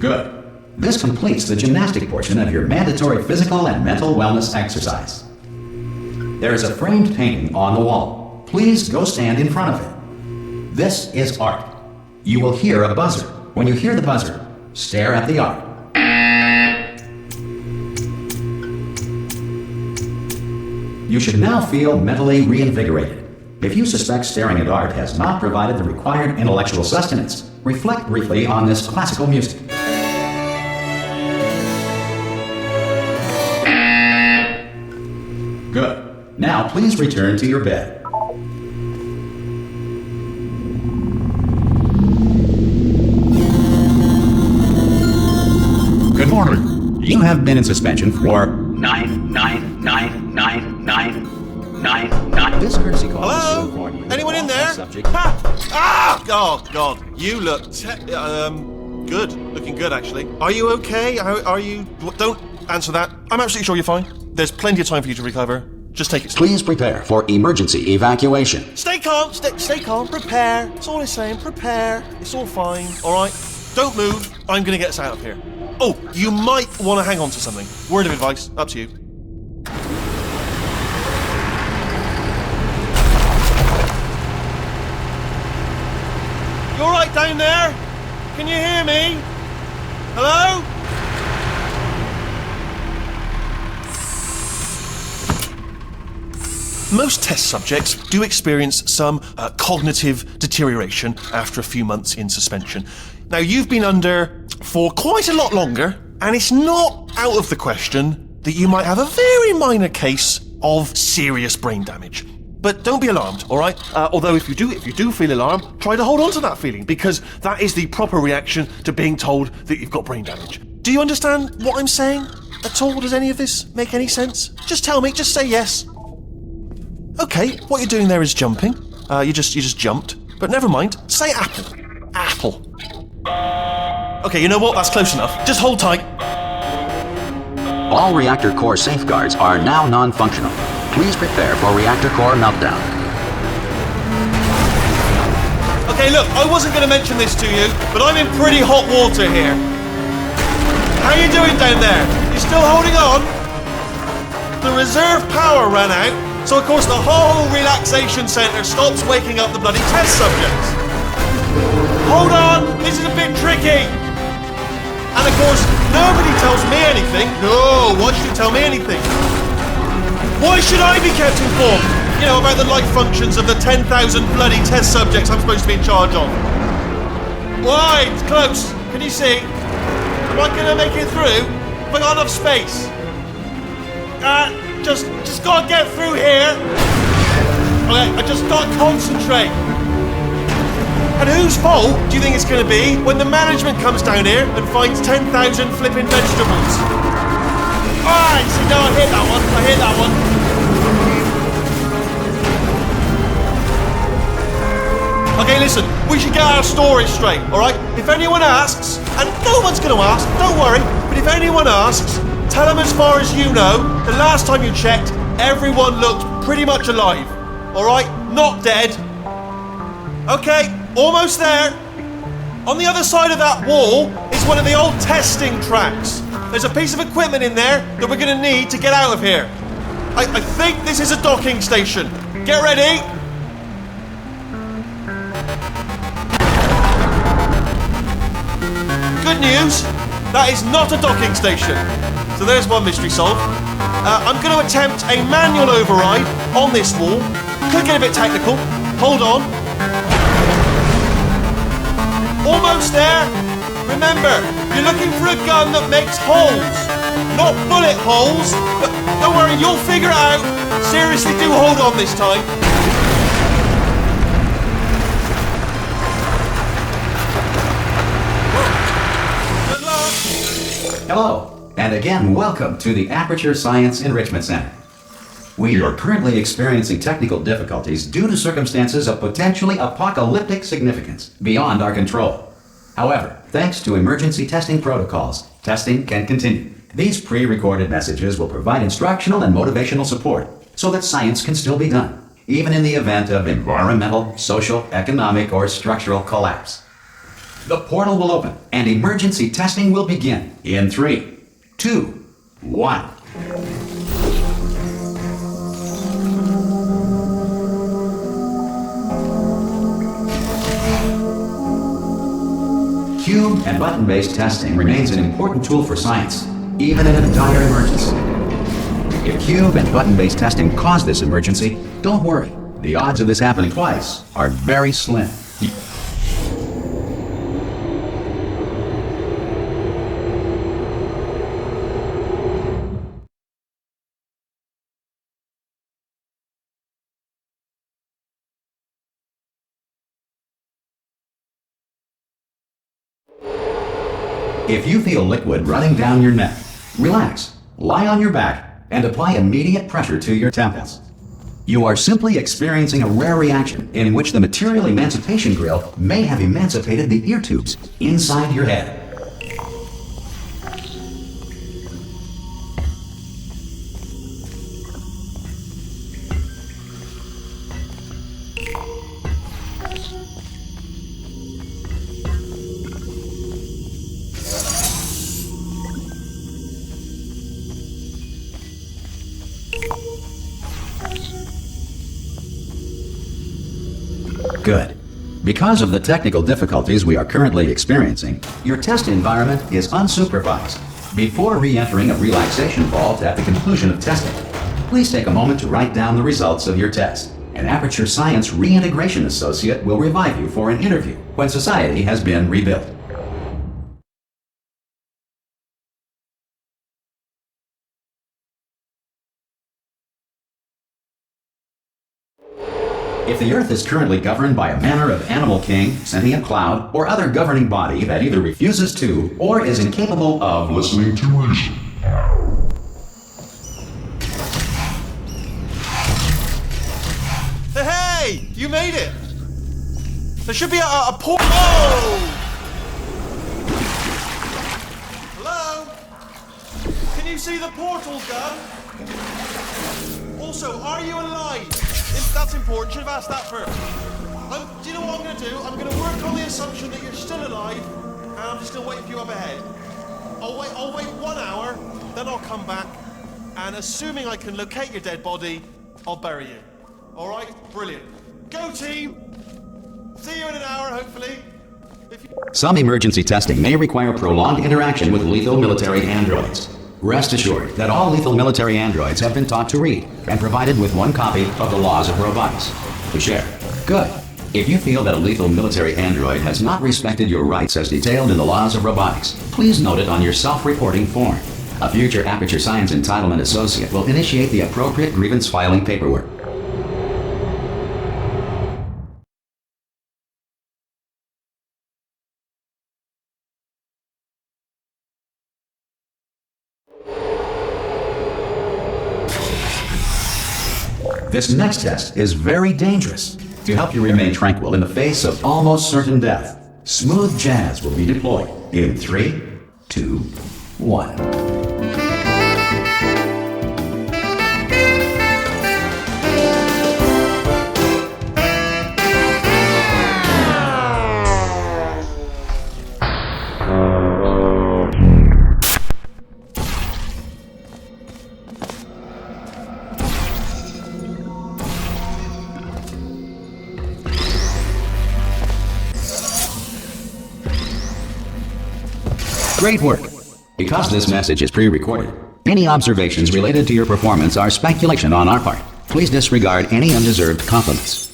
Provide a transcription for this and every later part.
Good. This completes the gymnastic portion of your mandatory physical and mental wellness exercise. There is a framed painting on the wall. Please go stand in front of it. This is art. You will hear a buzzer. When you hear the buzzer, stare at the art. You should now feel mentally reinvigorated. If you suspect staring at art has not provided the required intellectual sustenance, reflect briefly on this classical music. Good. Now please return to your bed. Good morning. You have been in suspension for 9. This courtesy call is to inform you. Anyone in there? Ha! Ah! Oh, God. You look good. Looking good, actually. Are you okay? Are you... Don't answer that. I'm absolutely sure you're fine. There's plenty of time for you to recover. Just take it slow. Please prepare for emergency evacuation. Stay calm. Stay calm. Prepare. That's all I'm saying. Prepare. It's all fine. All right? Don't move. I'm going to get us out of here. Oh, you might want to hang on to something. Word of advice. Up to you. You all right down there? Can you hear me? Hello? Most test subjects do experience some cognitive deterioration after a few months in suspension. Now, you've been under for quite a lot longer, and it's not out of the question that you might have a very minor case of serious brain damage. But don't be alarmed, all right? Although if you do feel alarmed, try to hold on to that feeling, because that is the proper reaction to being told that you've got brain damage. Do you understand what I'm saying at all? Does any of this make any sense? Just tell me, just say yes. Okay, what you're doing there is jumping. You just jumped. But never mind, say apple. Apple. Okay, you know what? That's close enough. Just hold tight. All reactor core safeguards are now non-functional. Please prepare for reactor core meltdown. Okay, look, I wasn't going to mention this to you, but I'm in pretty hot water here. How you doing down there? You still holding on? The reserve power ran out, so of course the whole relaxation centre stops waking up the bloody test subjects. Hold on, this is a bit tricky. And of course, nobody tells me anything. No, why should you tell me anything? Why should I be kept informed? You know, about the life functions of the 10,000 bloody test subjects I'm supposed to be in charge of. Why? It's close. Can you see? Am I gonna make it through? Have I got enough space? Just gotta get through here. Okay, I just gotta concentrate. And whose fault do you think it's gonna be when the management comes down here and finds 10,000 flipping vegetables? Alright, see, no, I hit that one. Okay, listen, we should get our story straight, alright? If anyone asks, and no one's gonna ask, don't worry, but if anyone asks, tell them as far as you know, the last time you checked, everyone looked pretty much alive, alright? Not dead. Okay, almost there. On the other side of that wall is one of the old testing tracks. There's a piece of equipment in there that we're gonna need to get out of here. I think this is a docking station. Get ready. Good news, that is not a docking station. So there's one mystery solved. I'm going to attempt a manual override on this wall. Could get a bit technical. Hold on. Almost there. Remember, you're looking for a gun that makes holes, not bullet holes. But don't worry, you'll figure it out. Seriously, do hold on this time. Hello, and again, welcome to the Aperture Science Enrichment Center. We are currently experiencing technical difficulties due to circumstances of potentially apocalyptic significance beyond our control. However, thanks to emergency testing protocols, testing can continue. These pre-recorded messages will provide instructional and motivational support so that science can still be done, even in the event of environmental, social, economic, or structural collapse. The portal will open and emergency testing will begin in 3, 2, 1. Cube and button-based testing remains an important tool for science, even in a dire emergency. If cube and button-based testing caused this emergency, don't worry. The odds of this happening twice are very slim. If you feel liquid running down your neck, relax, lie on your back, and apply immediate pressure to your temples. You are simply experiencing a rare reaction in which the material emancipation grill may have emancipated the ear tubes inside your head. Good. Because of the technical difficulties we are currently experiencing, your test environment is unsupervised. Before re-entering a relaxation vault at the conclusion of testing, please take a moment to write down the results of your test. An Aperture Science Reintegration Associate will revive you for an interview when society has been rebuilt. If the Earth is currently governed by a manner of animal king, sentient cloud, or other governing body that either refuses to or is incapable of listening to reason. Hey! You made it! There should be a port. Oh! Hello? Can you see the portal gun? Also, are you alive? That's important. Should have asked that first. Do you know what I'm going to do? I'm going to work on the assumption that you're still alive, and I'm just going to wait for you up ahead. I'll wait 1 hour, then I'll come back, and assuming I can locate your dead body, I'll bury you. All right? Brilliant. Go team! See you in an hour, hopefully. Some emergency testing may require prolonged interaction with lethal military androids. Rest assured that all lethal military androids have been taught to read and provided with 1 copy of the Laws of Robotics to share. Good. If you feel that a lethal military android has not respected your rights as detailed in the Laws of Robotics, please note it on your self-reporting form. A future Aperture Science Entitlement Associate will initiate the appropriate grievance filing paperwork. This next test is very dangerous. To help you remain tranquil in the face of almost certain death, smooth jazz will be deployed in 3, 2, 1. Great work! Because this message is pre-recorded, any observations related to your performance are speculation on our part. Please disregard any undeserved compliments.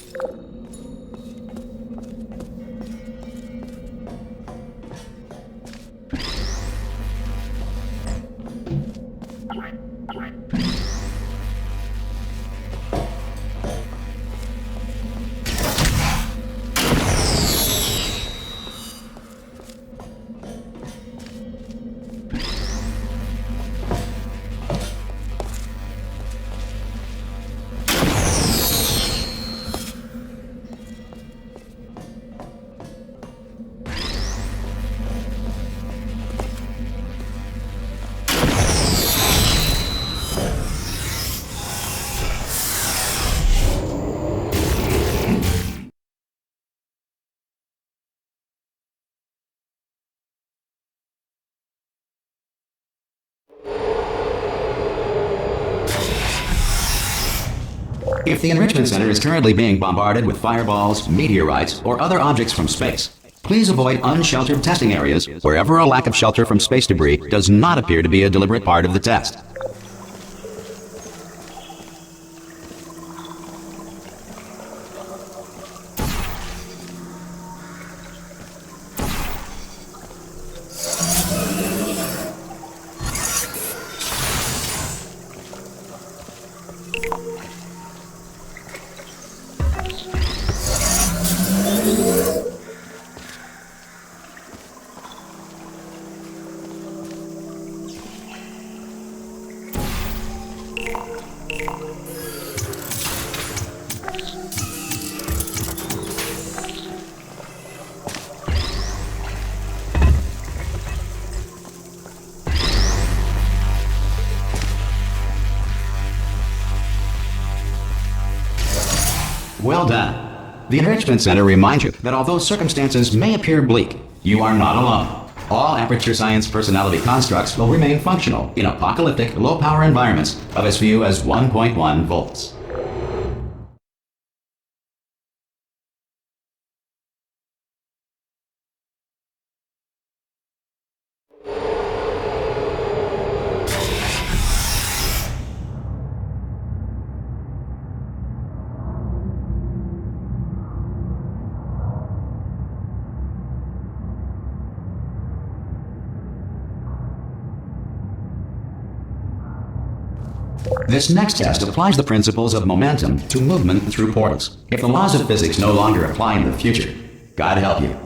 If the Enrichment Center is currently being bombarded with fireballs, meteorites, or other objects from space, please avoid unsheltered testing areas wherever a lack of shelter from space debris does not appear to be a deliberate part of the test. Well done. The Enrichment Center reminds you that although circumstances may appear bleak, you are not alone. All Aperture Science personality constructs will remain functional in apocalyptic, low-power environments of as few as 1.1 volts. This next test applies the principles of momentum to movement through portals. If the laws of physics no longer apply in the future, God help you.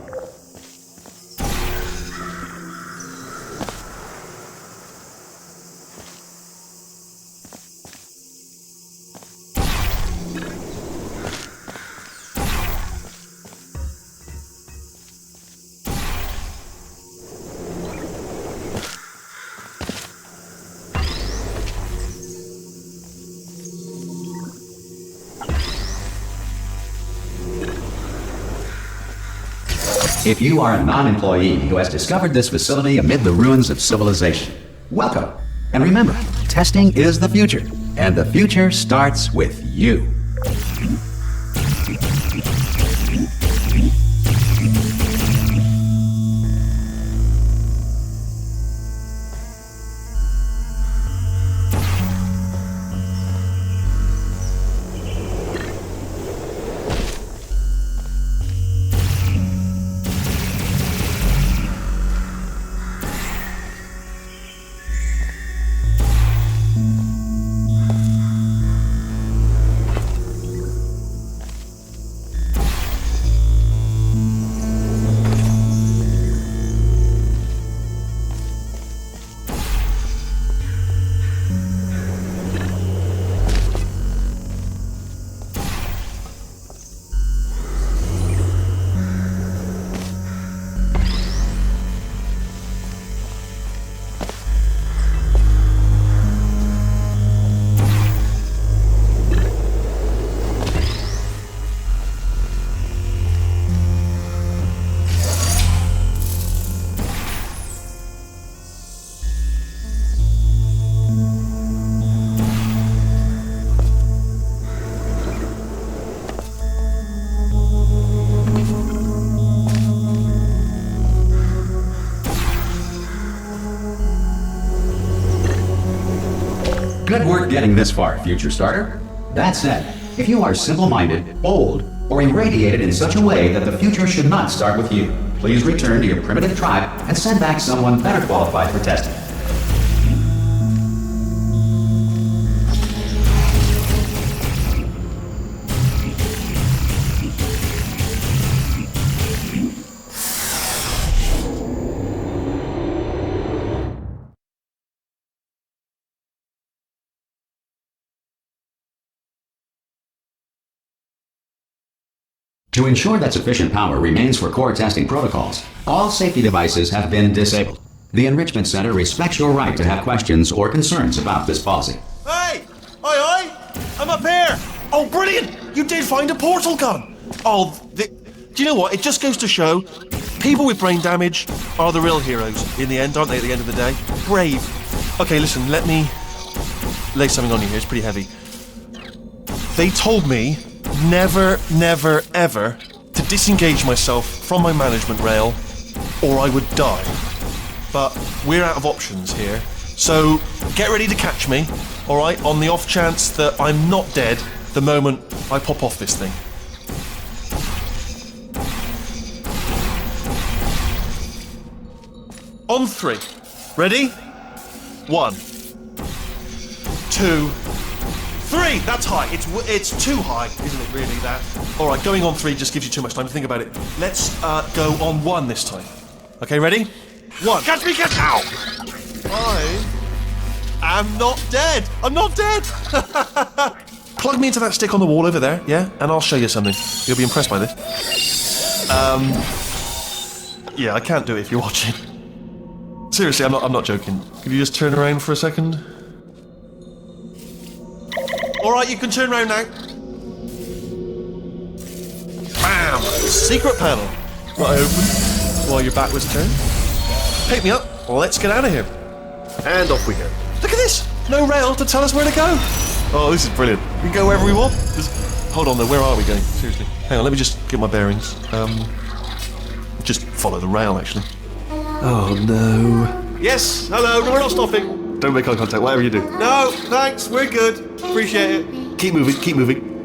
If you are a non-employee who has discovered this facility amid the ruins of civilization, welcome. And remember, testing is the future, and the future starts with you. Good work getting this far, future starter. That said, if you are simple-minded, bold, or irradiated in such a way that the future should not start with you, please return to your primitive tribe and send back someone better qualified for testing. To ensure that sufficient power remains for core testing protocols, all safety devices have been disabled. The Enrichment Center respects your right to have questions or concerns about this policy. Hey! Aye! I'm up here! Oh, brilliant! You did find a portal gun! Do you know what? It just goes to show, people with brain damage are the real heroes in the end, aren't they, at the end of the day? Brave. Okay, listen, let me lay something on you here. It's pretty heavy. They told me never, never, ever to disengage myself from my management rail or I would die. But we're out of options here. So get ready to catch me, all right, on the off chance that I'm not dead the moment I pop off this thing. On 3. Ready? 1, 2, 3. That's high. It's too high, isn't it? Really, that. All right, going on 3 just gives you too much time to think about it. Let's go on 1 this time. Okay, ready? 1. Catch me! Catch! Ow! I am not dead. I'm not dead. Plug me into that stick on the wall over there, yeah, and I'll show you something. You'll be impressed by this. Yeah, I can't do it if you're watching. Seriously, I'm not joking. Could you just turn around for a second? Alright, you can turn around now. Bam! Secret panel. That I opened while your back was turned. Pick me up. Let's get out of here. And off we go. Look at this! No rail to tell us where to go. Oh, this is brilliant. We can go wherever we want. Hold on though, where are we going? Seriously. Hang on, let me just get my bearings. Just follow the rail, actually. Oh no. Yes, hello, no, we're not stopping. Don't make eye contact, whatever you do. No, thanks, we're good. Appreciate it. Keep moving, keep moving.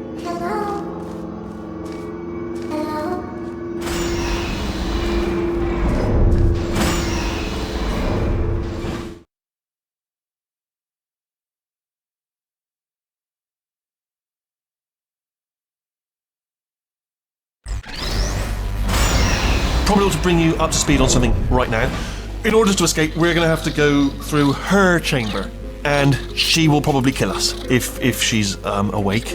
Probably ought to bring you up to speed on something right now. In order to escape, we're going to have to go through her chamber, and she will probably kill us if she's awake.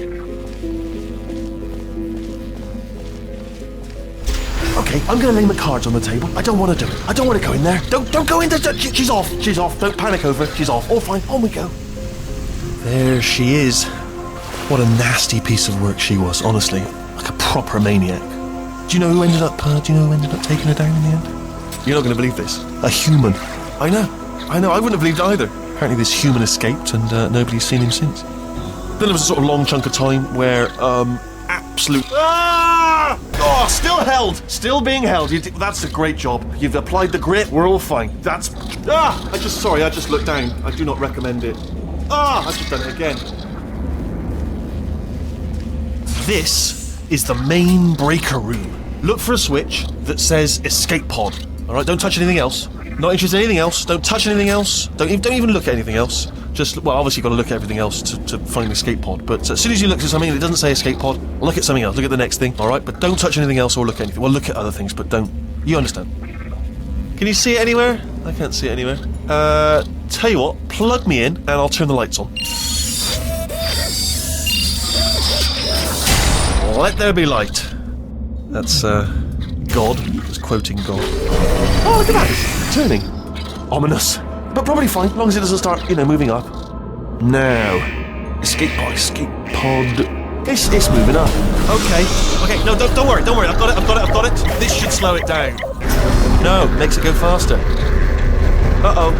Okay, I'm going to lay my cards on the table. I don't want to do it. I don't want to go in there. Don't go in there. She's off. She's off. Don't panic over it. She's off. All fine. On we go. There she is. What a nasty piece of work she was. Honestly, like a proper maniac. Do you know who ended up taking her down in the end? You're not going to believe this. A human. I know. I wouldn't have believed either. Apparently this human escaped and nobody's seen him since. Then there was a sort of long chunk of time where absolute... Ah! Oh, still held. Still being held. That's a great job. You've applied the grit. We're all fine. That's... Ah! I just looked down. I do not recommend it. Ah! I've just done it again. This is the main breaker room. Look for a switch that says escape pod. Alright, don't touch anything else. Not interested in anything else. Don't touch anything else. Don't even look at anything else. Just, well, obviously you've got to look at everything else to find the escape pod. But as soon as you look at something and it doesn't say escape pod, look at something else. Look at the next thing. Alright, but don't touch anything else or look at anything. Well, look at other things, but don't. You understand. Can you see it anywhere? I can't see it anywhere. Tell you what, plug me in and I'll turn the lights on. Let there be light. That's, God. Just quoting God. Oh, look at that! It's turning. Ominous. But probably fine, as long as it doesn't start, moving up. Now. Escape pod. It's moving up. Okay, no, don't worry. I've got it. This should slow it down. No, makes it go faster. Uh-oh.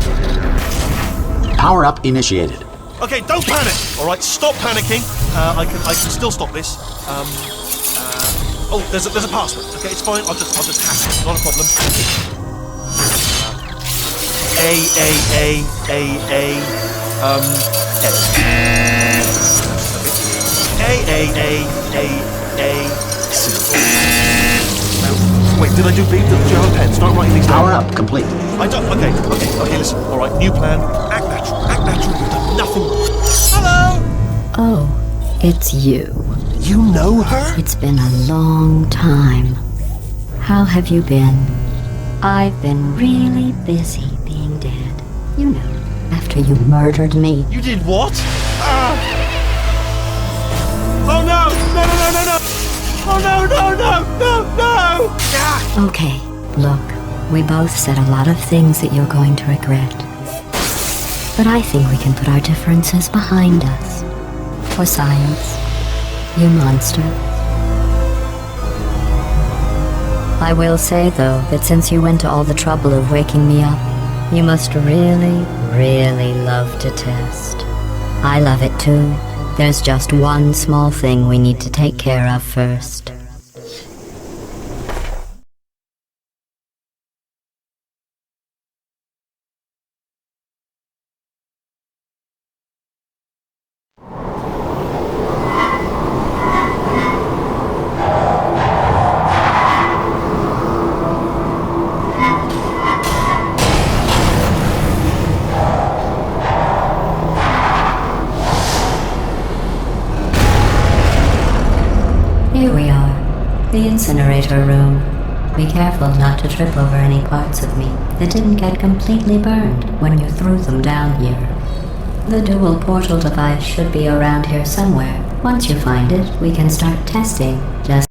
Power up initiated. Okay, don't panic! Alright, stop panicking. I can still stop this. Oh, there's a password. Okay, it's fine. I'll just hack it. Not a problem. Wait, did I do B? Did you have a pen? Start writing these down. Power up complete. I don't. Okay, listen. Alright, new plan. Act natural. You've done nothing. Hello! Oh, it's you. You know her? It's been a long time. How have you been? I've been really busy being dead. You know, after you murdered me. You did what? Oh no! No! Oh no! Ah! Okay, look, we both said a lot of things that you're going to regret. But I think we can put our differences behind us. For science. You monster. I will say, though, that since you went to all the trouble of waking me up, you must really, really love to test. I love it too, There's just one small thing we need to take care of first. Here we are, the incinerator room. Be careful not to trip over any parts of me that didn't get completely burned when you threw them down here. The dual portal device should be around here somewhere. Once you find it, we can start testing. Just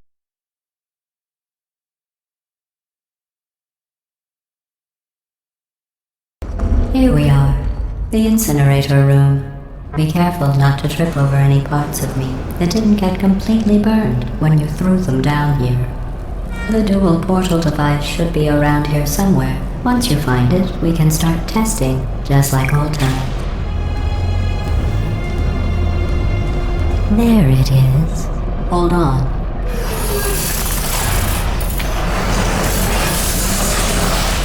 here we are, the incinerator room. Be careful not to trip over any parts of me that didn't get completely burned when you threw them down here. The dual portal device should be around here somewhere. Once you find it, we can start testing, just like old times. There it is. Hold on.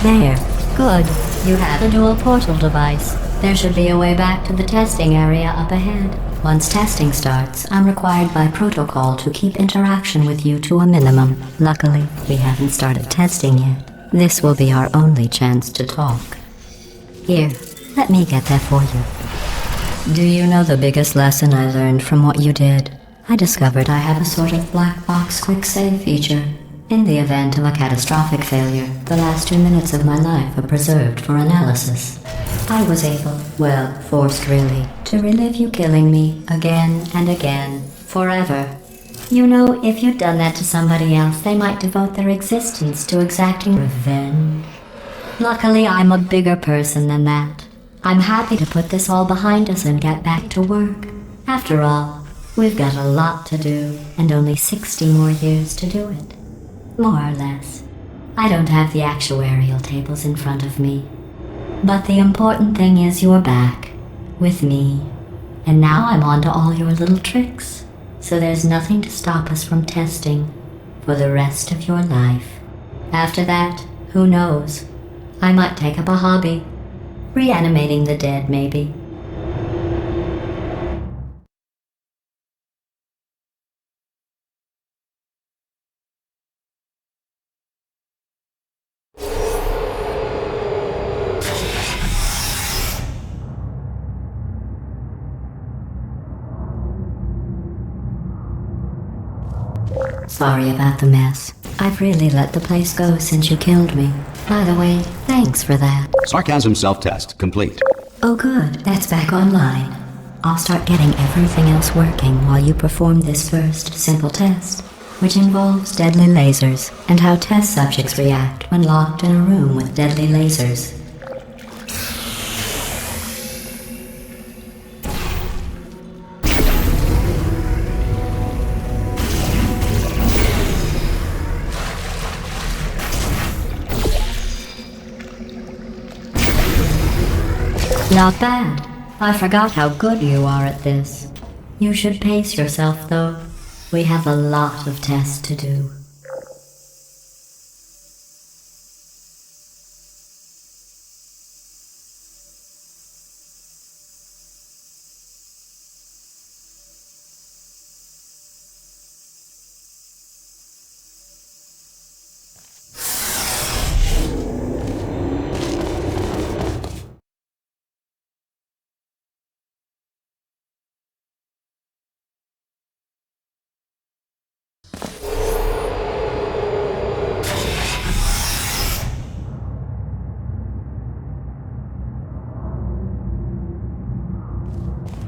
There. Good. You have the dual portal device. There should be a way back to the testing area up ahead. Once testing starts, I'm required by protocol to keep interaction with you to a minimum. Luckily, we haven't started testing yet. This will be our only chance to talk. Here, let me get that for you. Do you know the biggest lesson I learned from what you did? I discovered I have a sort of black box quick save feature. In the event of a catastrophic failure, the last 2 minutes of my life are preserved for analysis. I was able, well, forced really, to relive you killing me again and again, forever. You know, if you'd done that to somebody else, they might devote their existence to exacting revenge. Luckily, I'm a bigger person than that. I'm happy to put this all behind us and get back to work. After all, we've got a lot to do, and only 60 more years to do it. More or less. I don't have the actuarial tables in front of me. But the important thing is you're back, with me. And now I'm on to all your little tricks, so there's nothing to stop us from testing for the rest of your life. After that, who knows? I might take up a hobby. Reanimating the dead, maybe. Sorry about the mess. I've really let the place go since you killed me. By the way, thanks for that. Sarcasm self-test complete. Oh good, that's back online. I'll start getting everything else working while you perform this first simple test, which involves deadly lasers and how test subjects react when locked in a room with deadly lasers. Not bad. I forgot how good you are at this. You should pace yourself, though. We have a lot of tests to do.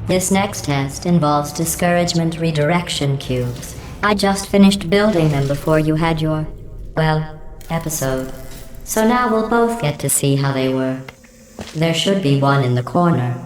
This next test involves discouragement redirection cubes. I just finished building them before you had your, well, episode. So now we'll both get to see how they work. There should be one in the corner.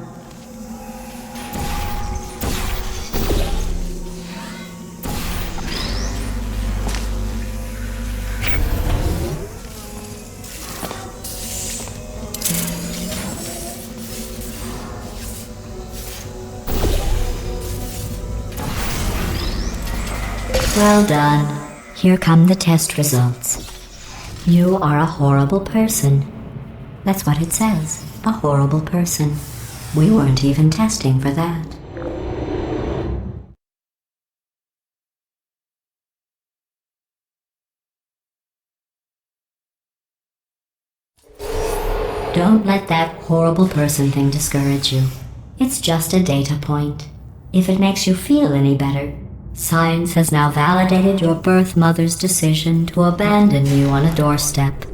Well done. Here come the test results. You are a horrible person. That's what it says. A horrible person. We weren't even testing for that. Don't let that horrible person thing discourage you. It's just a data point. If it makes you feel any better, science has now validated your birth mother's decision to abandon you on a doorstep.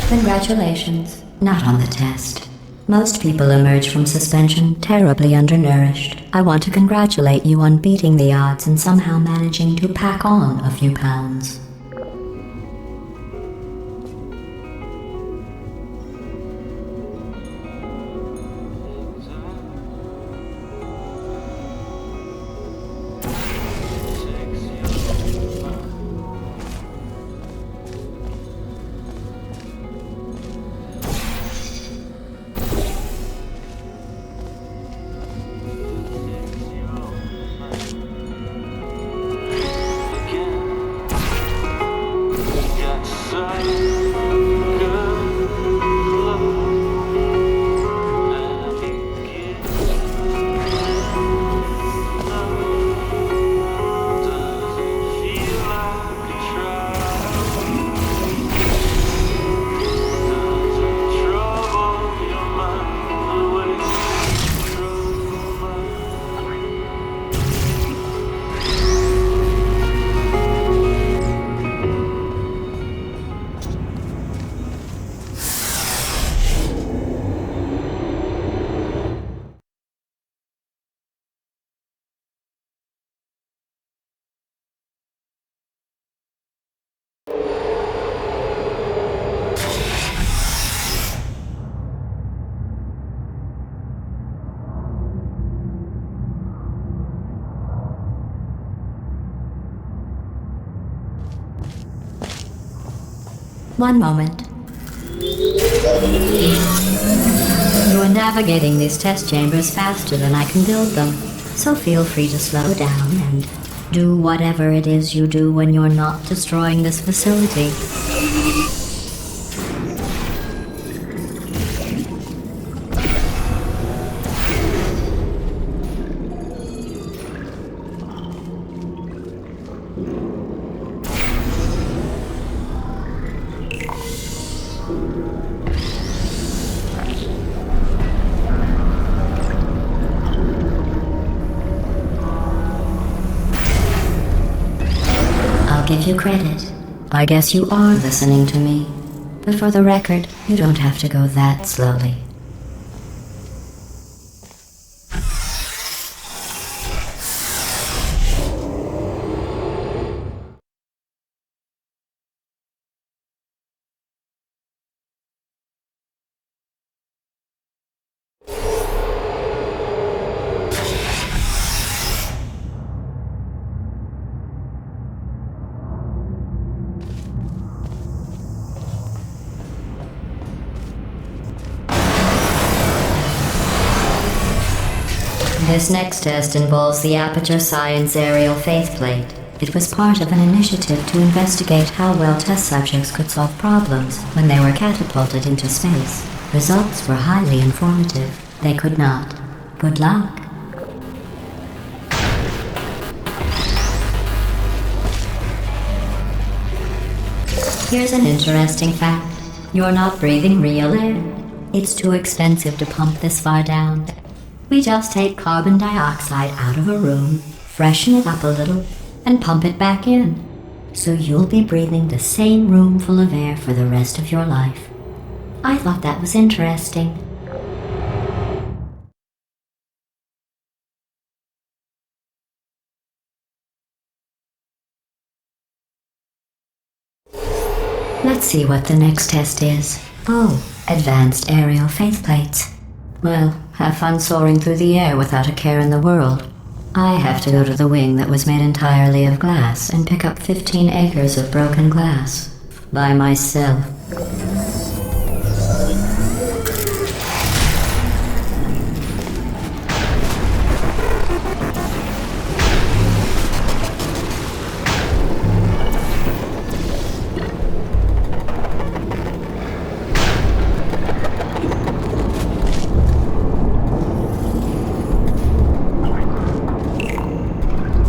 Congratulations. Not on the test. Most people emerge from suspension terribly undernourished. I want to congratulate you on beating the odds and somehow managing to pack on a few pounds. One moment. You are navigating these test chambers faster than I can build them, so feel free to slow down and do whatever it is you do when you're not destroying this facility. Give you credit. I guess you are listening to me. But for the record, you don't have to go that slowly. This next test involves the Aperture Science Aerial Faithplate. It was part of an initiative to investigate how well test subjects could solve problems when they were catapulted into space. Results were highly informative. They could not. Good luck. Here's an interesting fact. You're not breathing real air. It's too expensive to pump this far down. We just take carbon dioxide out of a room, freshen it up a little, and pump it back in. So you'll be breathing the same room full of air for the rest of your life. I thought that was interesting. Let's see what the next test is. Oh, advanced aerial faith plates. Well, have fun soaring through the air without a care in the world. I have to go to the wing that was made entirely of glass and pick up 15 acres of broken glass. By myself.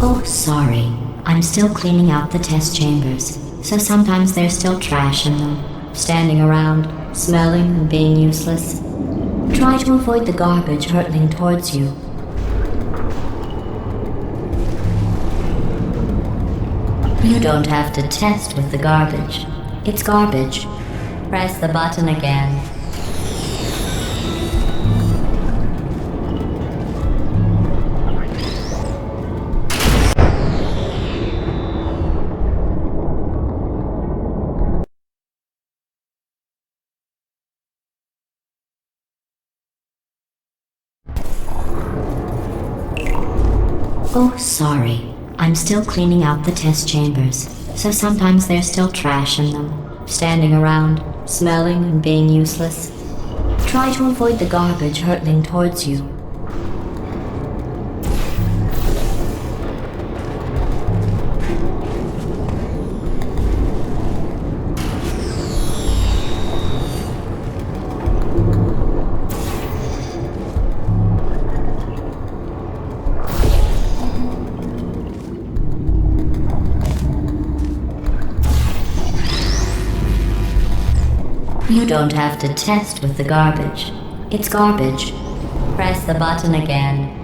Oh, sorry. I'm still cleaning out the test chambers, so sometimes there's still trash in them, standing around, smelling and being useless. Try to avoid the garbage hurtling towards you. You don't have to test with the garbage. It's garbage. Press the button again. Oh, sorry. I'm still cleaning out the test chambers, so sometimes there's still trash in them, standing around, smelling and being useless. Try to avoid the garbage hurtling towards you. You don't have to test with the garbage. It's garbage. Press the button again.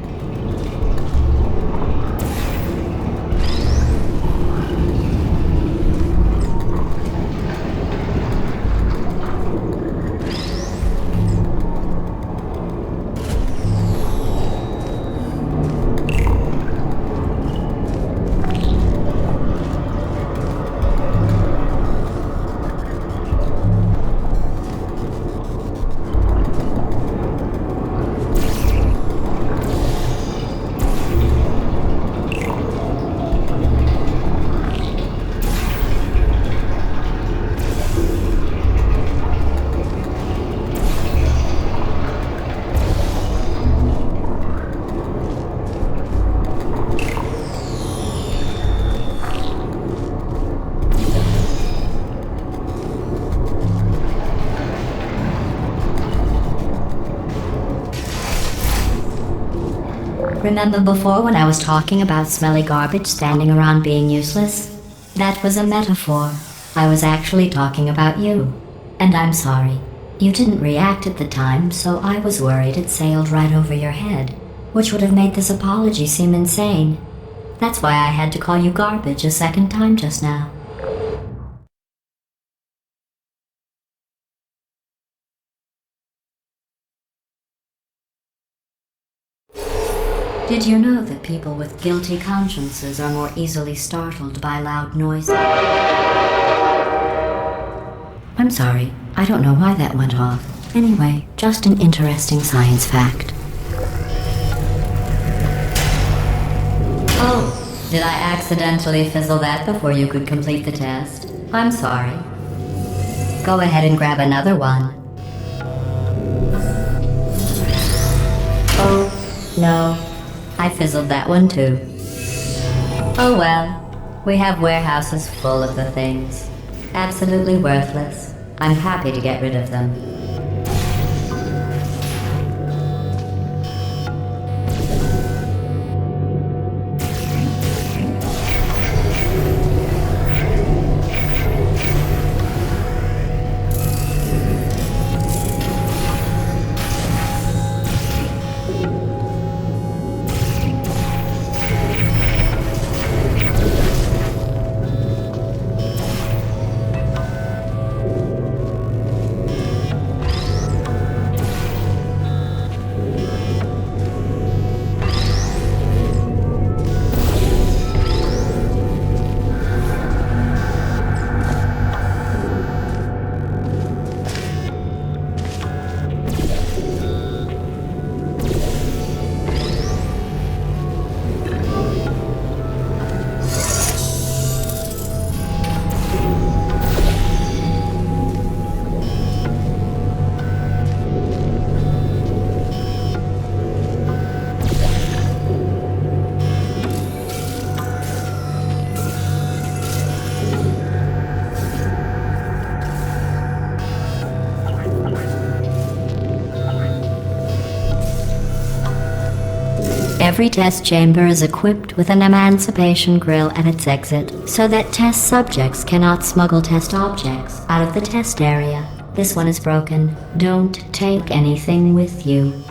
Remember before when I was talking about smelly garbage standing around being useless? That was a metaphor. I was actually talking about you. And I'm sorry. You didn't react at the time, so I was worried it sailed right over your head, which would have made this apology seem insane. That's why I had to call you garbage a second time just now. Did you know that people with guilty consciences are more easily startled by loud noises? I'm sorry, I don't know why that went off. Anyway, just an interesting science fact. Oh, did I accidentally fizzle that before you could complete the test? I'm sorry. Go ahead and grab another one. Oh, no. I fizzled that one too. Oh well, we have warehouses full of the things. Absolutely worthless. I'm happy to get rid of them. Every test chamber is equipped with an emancipation grill at its exit, so that test subjects cannot smuggle test objects out of the test area. This one is broken. Don't take anything with you.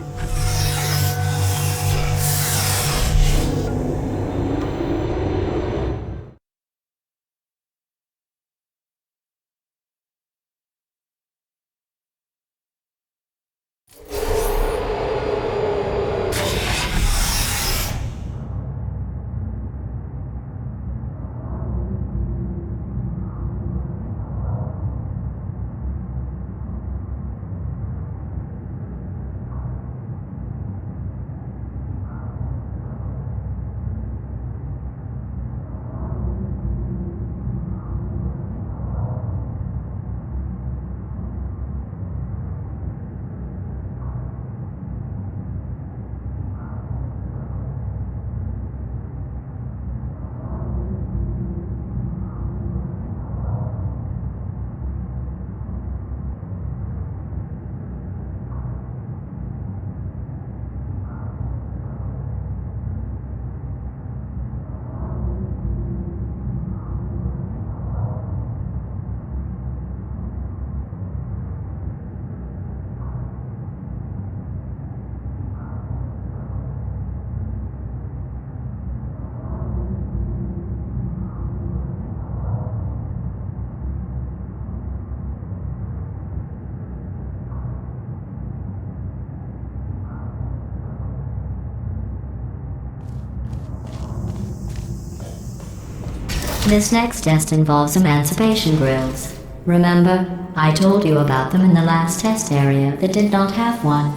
This next test involves emancipation grills. Remember, I told you about them in the last test area that did not have one.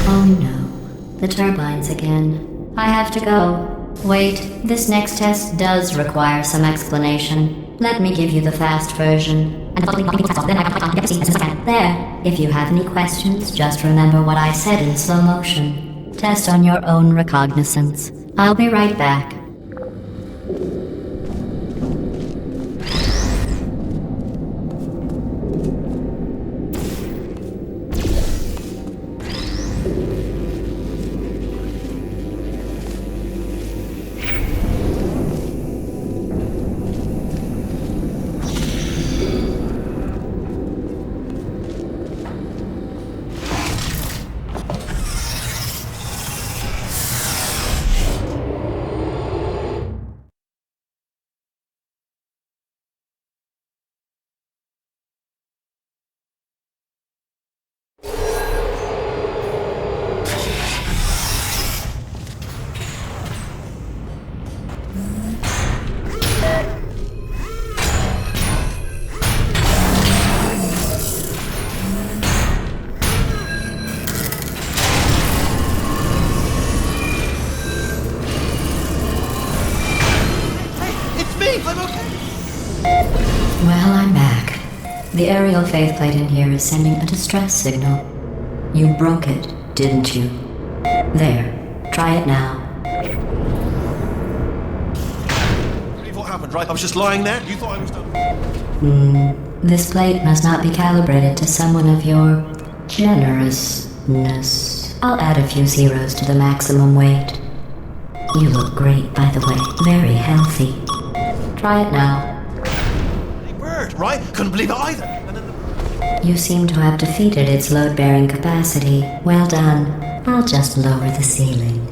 Oh no, the turbines again. I have to go. Wait, this next test does require some explanation. Let me give you the fast version. There. If you have any questions, just remember what I said in slow motion. Test on your own recognizance. I'll be right back. Well, I'm back. The aerial faceplate in here is sending a distress signal. You broke it, didn't you? There. Try it now. Believe what happened, right? I was just lying there. You thought I was done. This plate must not be calibrated to someone of your generousness. I'll add a few zeros to the maximum weight. You look great, by the way. Very healthy. Try it now. Bird, right? Couldn't believe it either. And then You seem to have defeated its load-bearing capacity. Well done. I'll just lower the ceiling.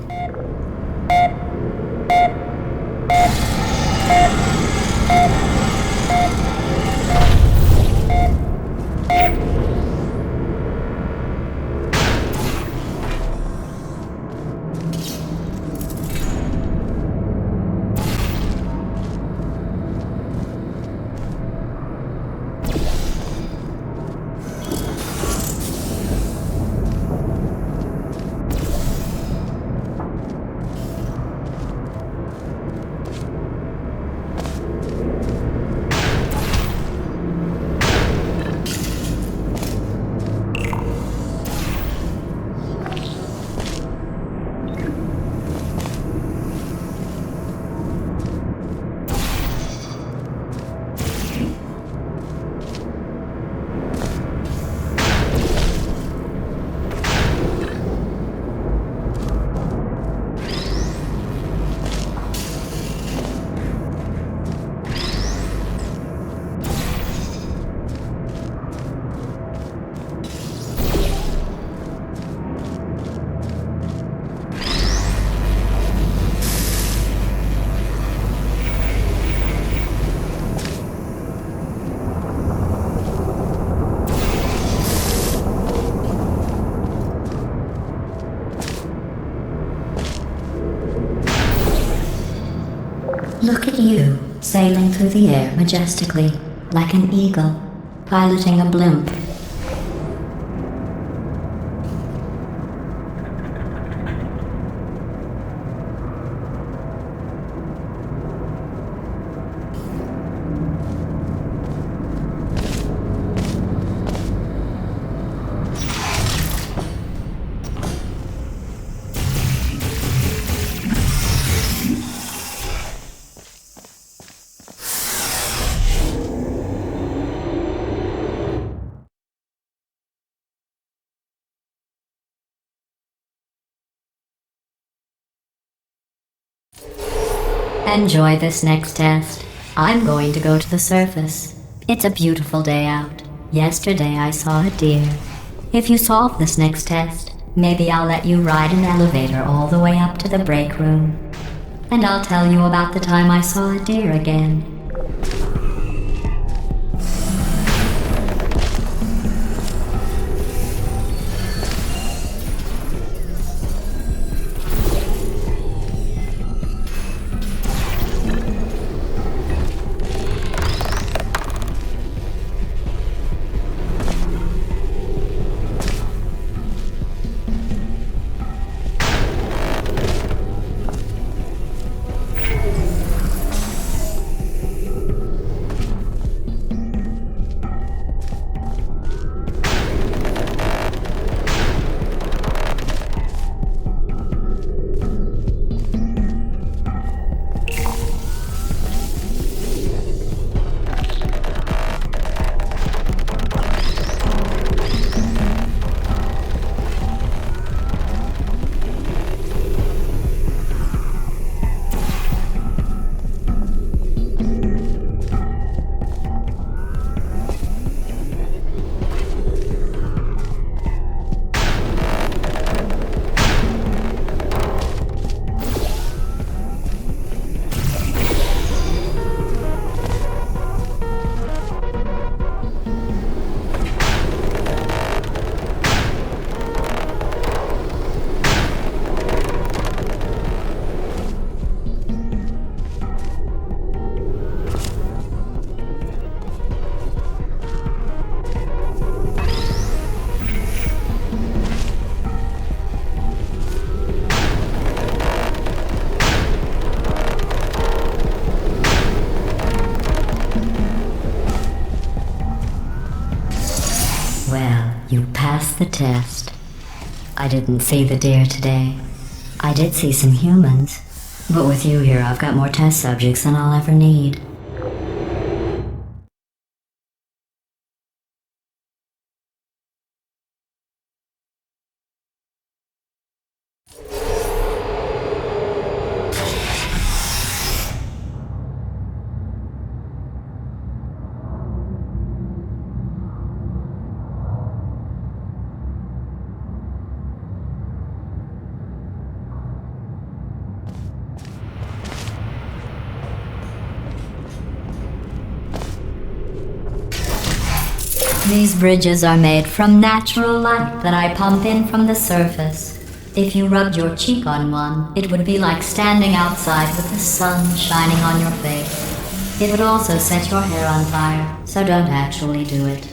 sailing through the air majestically, like an eagle, piloting a blimp. Enjoy this next test. I'm going to go to the surface. It's a beautiful day out. Yesterday I saw a deer. If you solve this next test, maybe I'll let you ride an elevator all the way up to the break room. And I'll tell you about the time I saw a deer again. You passed the test. I didn't see the deer today. I did see some humans, but with you here I've got more test subjects than I'll ever need. These bridges are made from natural light that I pump in from the surface. If you rubbed your cheek on one, it would be like standing outside with the sun shining on your face. It would also set your hair on fire, so don't actually do it.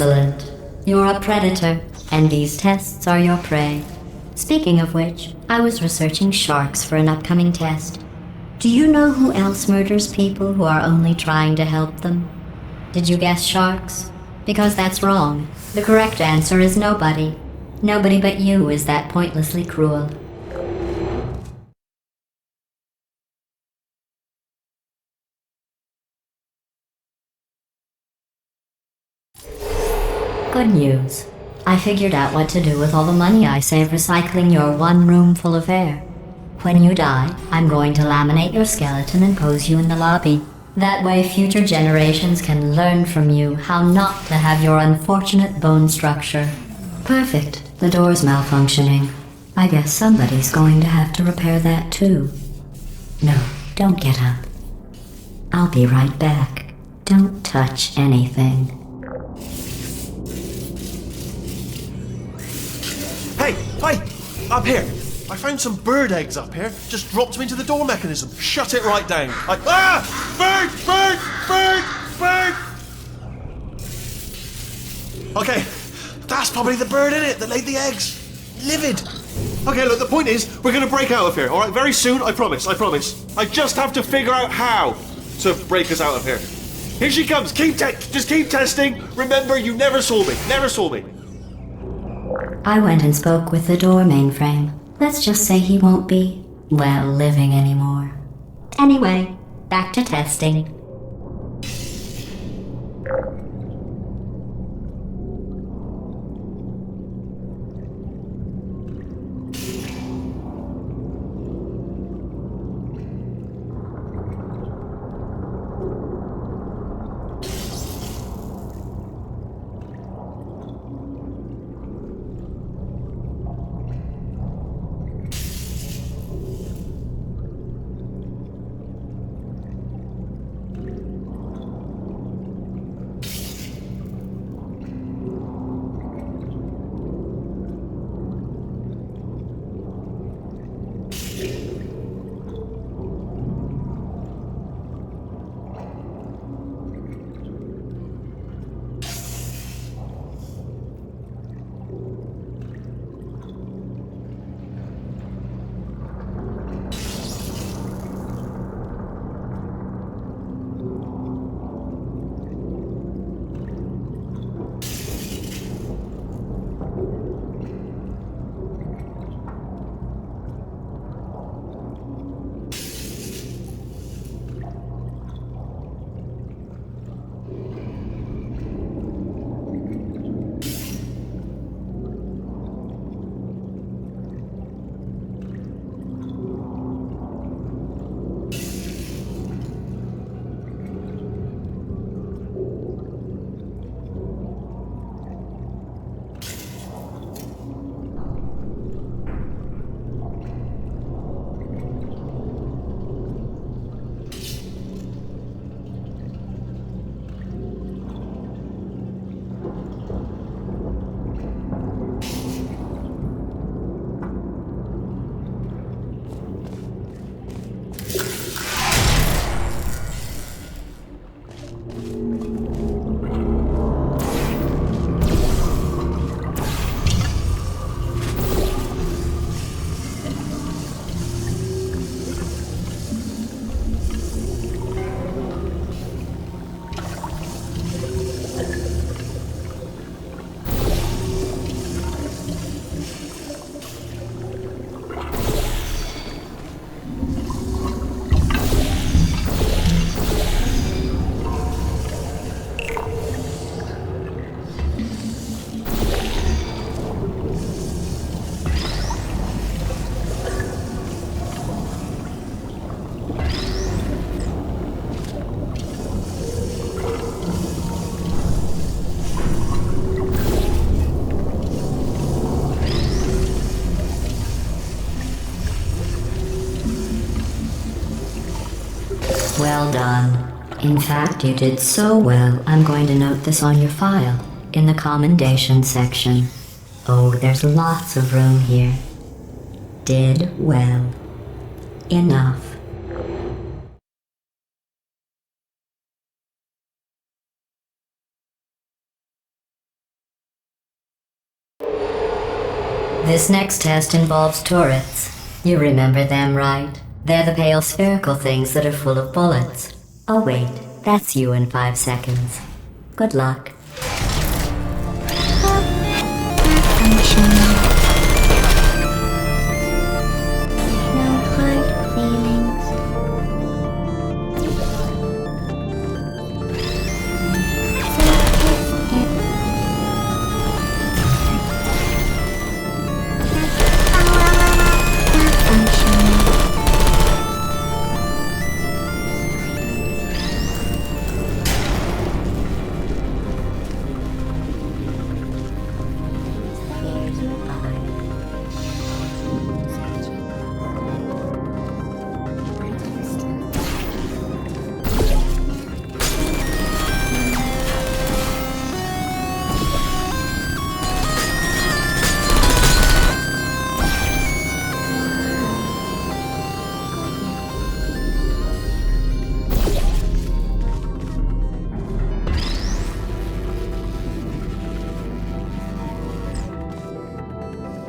Excellent. You're a predator, and these tests are your prey. Speaking of which, I was researching sharks for an upcoming test. Do you know who else murders people who are only trying to help them? Did you guess sharks? Because that's wrong. The correct answer is nobody. Nobody but you is that pointlessly cruel. Good news. I figured out what to do with all the money I save recycling your one room full of air. When you die, I'm going to laminate your skeleton and pose you in the lobby. That way future generations can learn from you how not to have your unfortunate bone structure. Perfect. The door's malfunctioning. I guess somebody's going to have to repair that too. No, don't get up. I'll be right back. Don't touch anything. Hey! Up here! I found some bird eggs up here. Just dropped them into the door mechanism. Shut it right down. Bird! Okay, that's probably the bird in it that laid the eggs. Livid. Okay, look, the point is, we're gonna break out of here, alright? Very soon, I promise. I just have to figure out how to break us out of here. Here she comes. Just keep testing. Remember, you never saw me. I went and spoke with the door mainframe. Let's just say he won't be, well, living anymore. Anyway, back to testing. Well done. In fact, you did so well, I'm going to note this on your file, in the commendation section. Oh, there's lots of room here. Did well. Enough. This next test involves turrets. You remember them, right? They're the pale spherical things that are full of bullets. Oh wait, that's you in 5 seconds. Good luck. No hard feelings.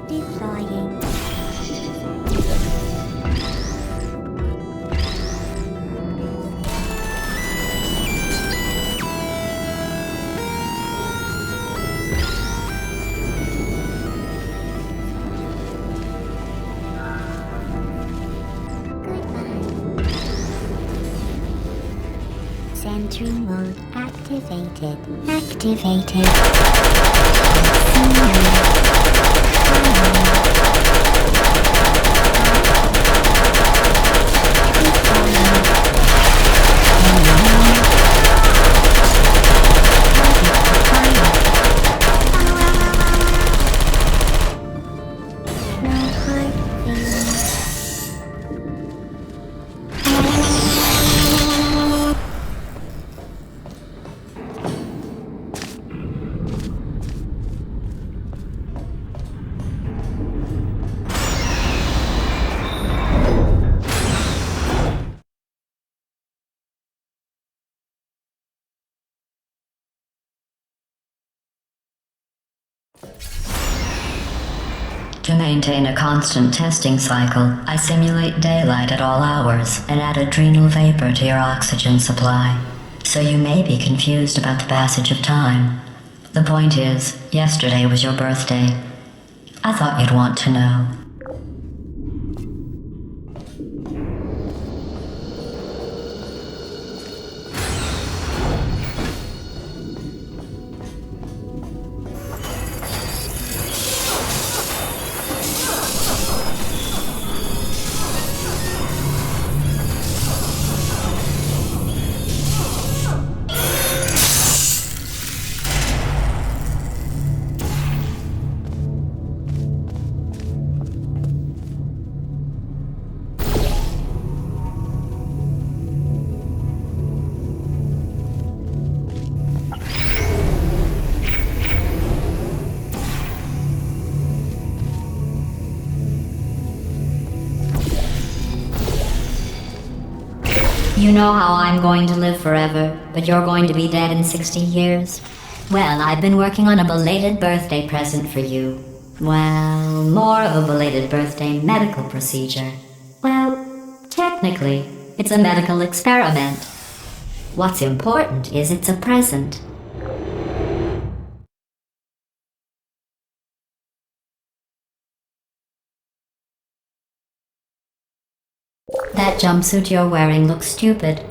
Deploying. Sentry mode activated. To maintain a constant testing cycle, I simulate daylight at all hours and add adrenal vapor to your oxygen supply. So you may be confused about the passage of time. The point is, yesterday was your birthday. I thought you'd want to know. You know how I'm going to live forever, but you're going to be dead in 60 years? Well, I've been working on a belated birthday present for you. Well, more of a belated birthday medical procedure. Well, technically, it's a medical experiment. What's important is it's a present. That jumpsuit you're wearing looks stupid.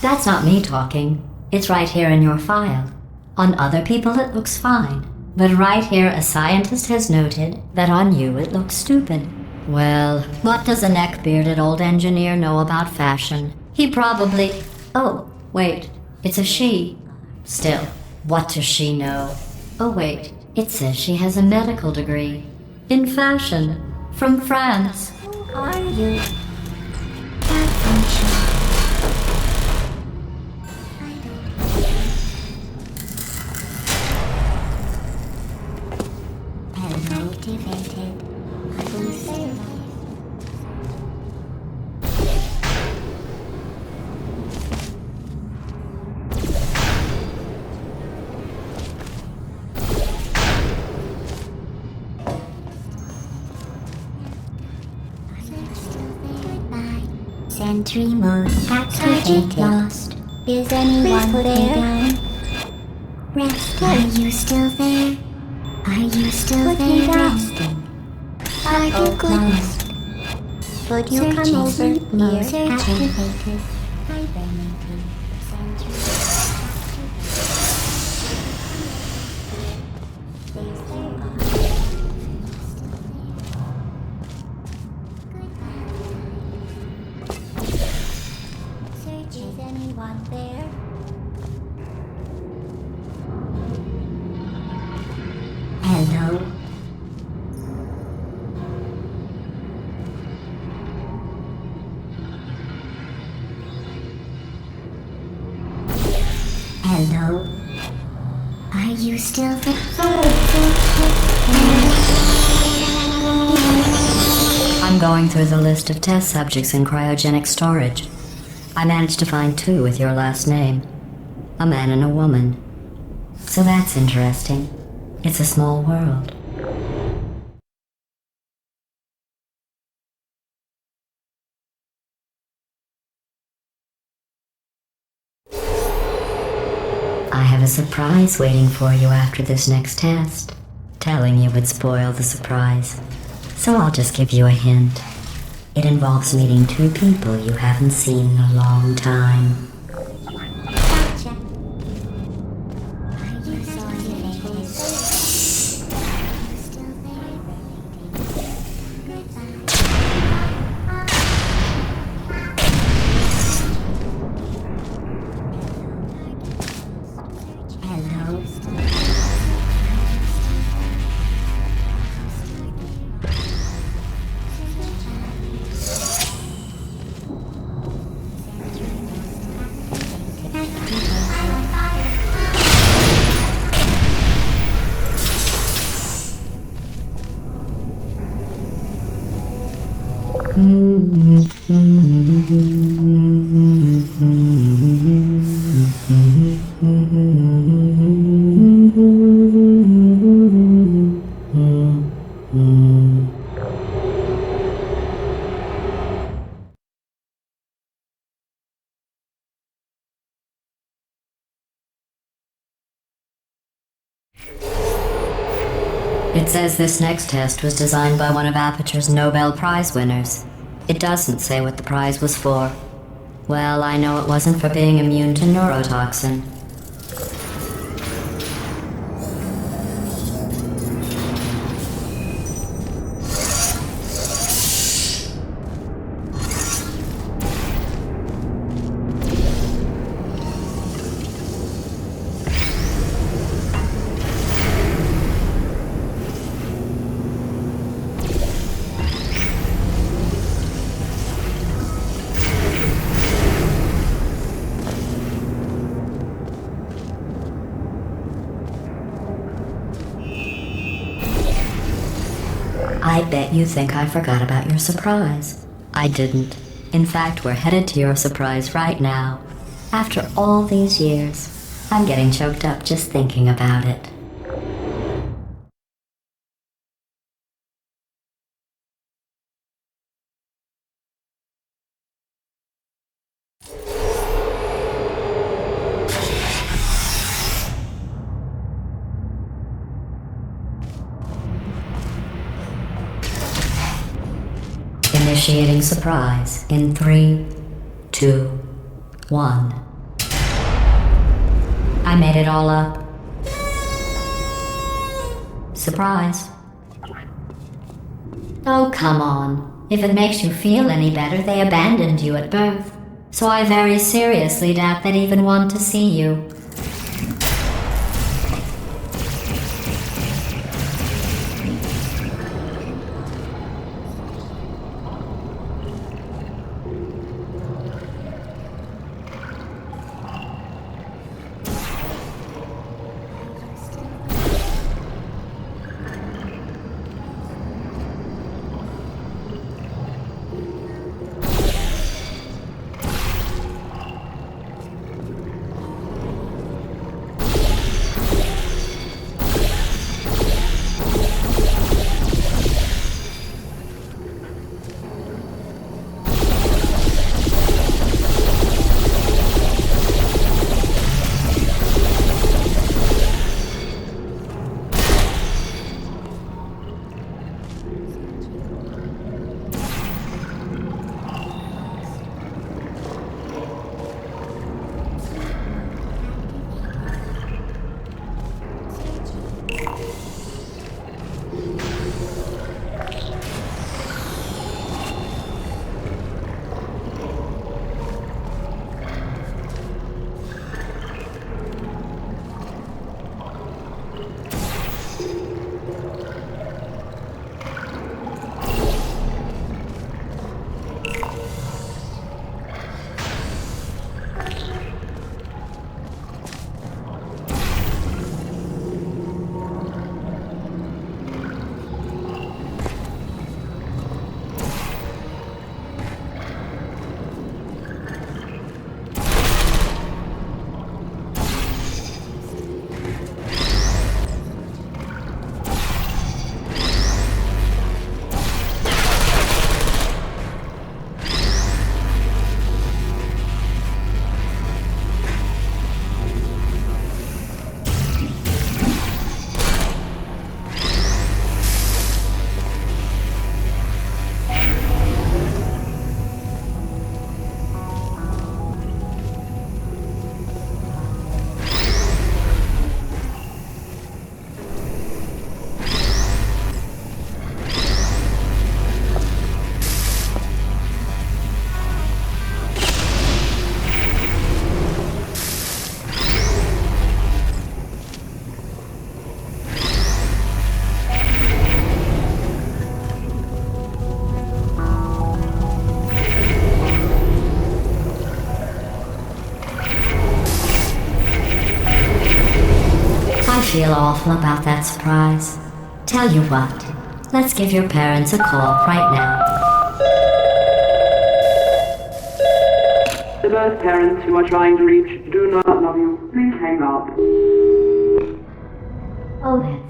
That's not me talking. It's right here in your file. On other people it looks fine. But right here a scientist has noted that on you it looks stupid. Well, what does a neck-bearded old engineer know about fashion? He probably... Oh, wait. It's a she. Still, what does she know? Oh wait, it says she has a medical degree. In fashion. From France. Who are you? Malfunction. Activated. Boost. Sentry mode activated. Lost. Is anyone there? Rest. Are you still there? Are you still there? Resting. Are you lost? Would you come over here? Activated. Hibernating. Sentry. Search. Is anyone there? Hello? Hello? Are you still there? I'm going through the list of test subjects in cryogenic storage. I managed to find 2 with your last name. A man and a woman. So that's interesting. It's a small world. I have a surprise waiting for you after this next test. Telling you would spoil the surprise. So I'll just give you a hint. It involves meeting 2 people you haven't seen in a long time. Gotcha. Are you still there? Still there? Hello? It says this next test was designed by one of Aperture's Nobel Prize winners. It doesn't say what the prize was for. Well, I know it wasn't for being immune to neurotoxin. I bet you think I forgot about your surprise. I didn't. In fact, we're headed to your surprise right now. After all these years, I'm getting choked up just thinking about it. Initiating surprise in 3, 2, 1. I made it all up. Surprise. Oh, come on. If it makes you feel any better, they abandoned you at birth. So I very seriously doubt they'd even want to see you. feel awful about that surprise. Tell you what, let's give your parents a call right now. The birth parents you are trying to reach do not love you. Please hang up. Oh, that's...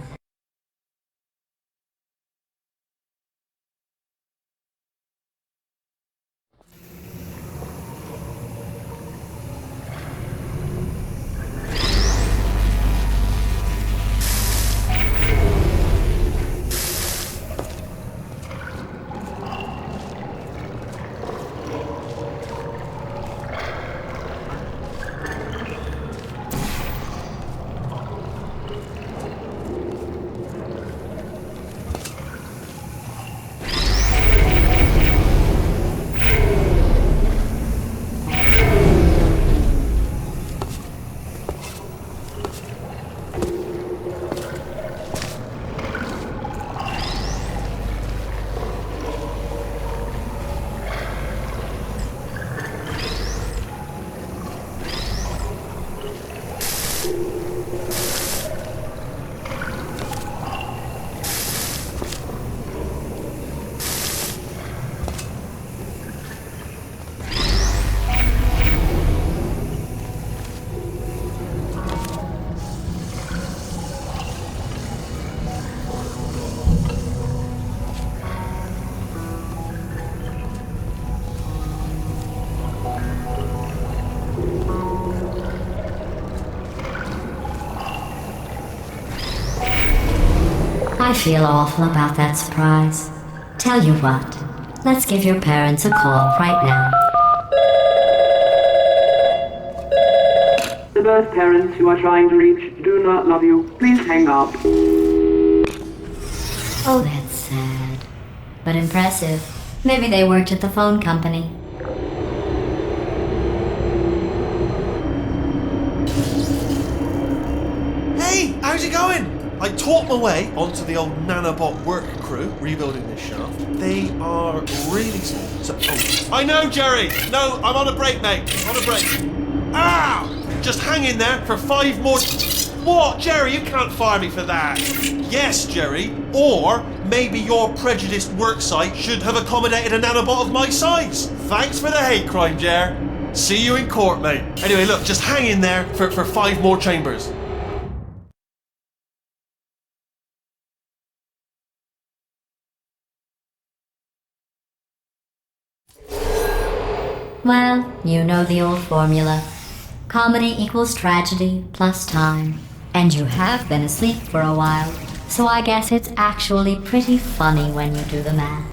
I feel awful about that surprise. Tell you what, let's give your parents a call right now. The birth parents you are trying to reach do not love you. Please hang up. Oh, that's sad. But impressive. Maybe they worked at the phone company. Hey, how's it going? I taught my way onto the old nanobot work crew rebuilding this shaft. They are really small. I know, Jerry! No, I'm on a break, mate. On a break. Ah! Just hang in there for 5 more... What? Jerry, you can't fire me for that. Yes, Jerry. Or maybe your prejudiced worksite should have accommodated a nanobot of my size. Thanks for the hate crime, Jer. See you in court, mate. Anyway, look, just hang in there for 5 more chambers. Well, you know the old formula. Comedy equals tragedy plus time. And you have been asleep for a while, so I guess it's actually pretty funny when you do the math.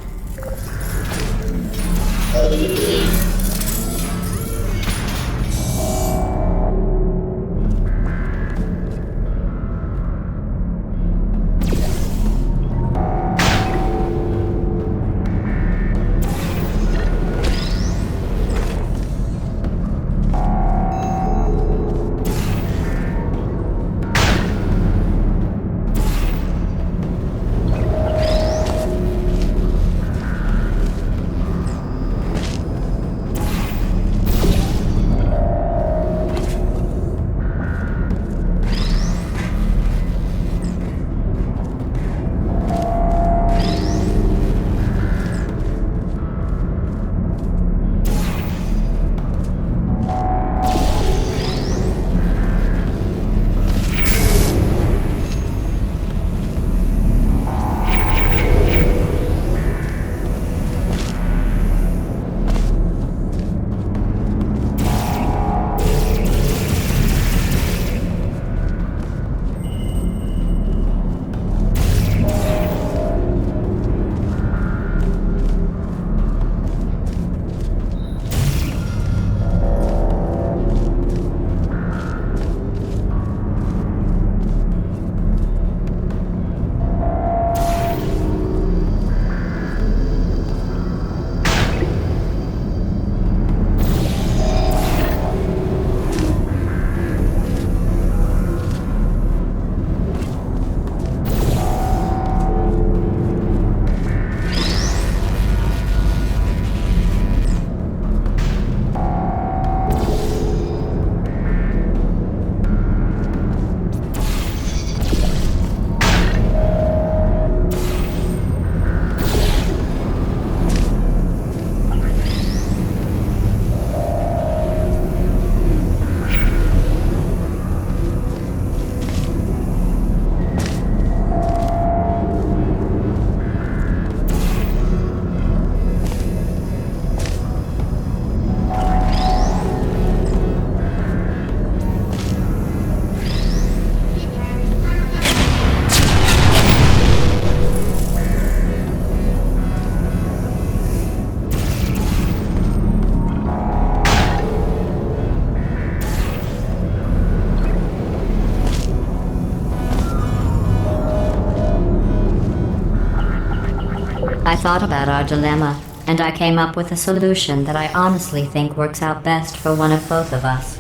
thought about our dilemma, and I came up with a solution that I honestly think works out best for one of both of us.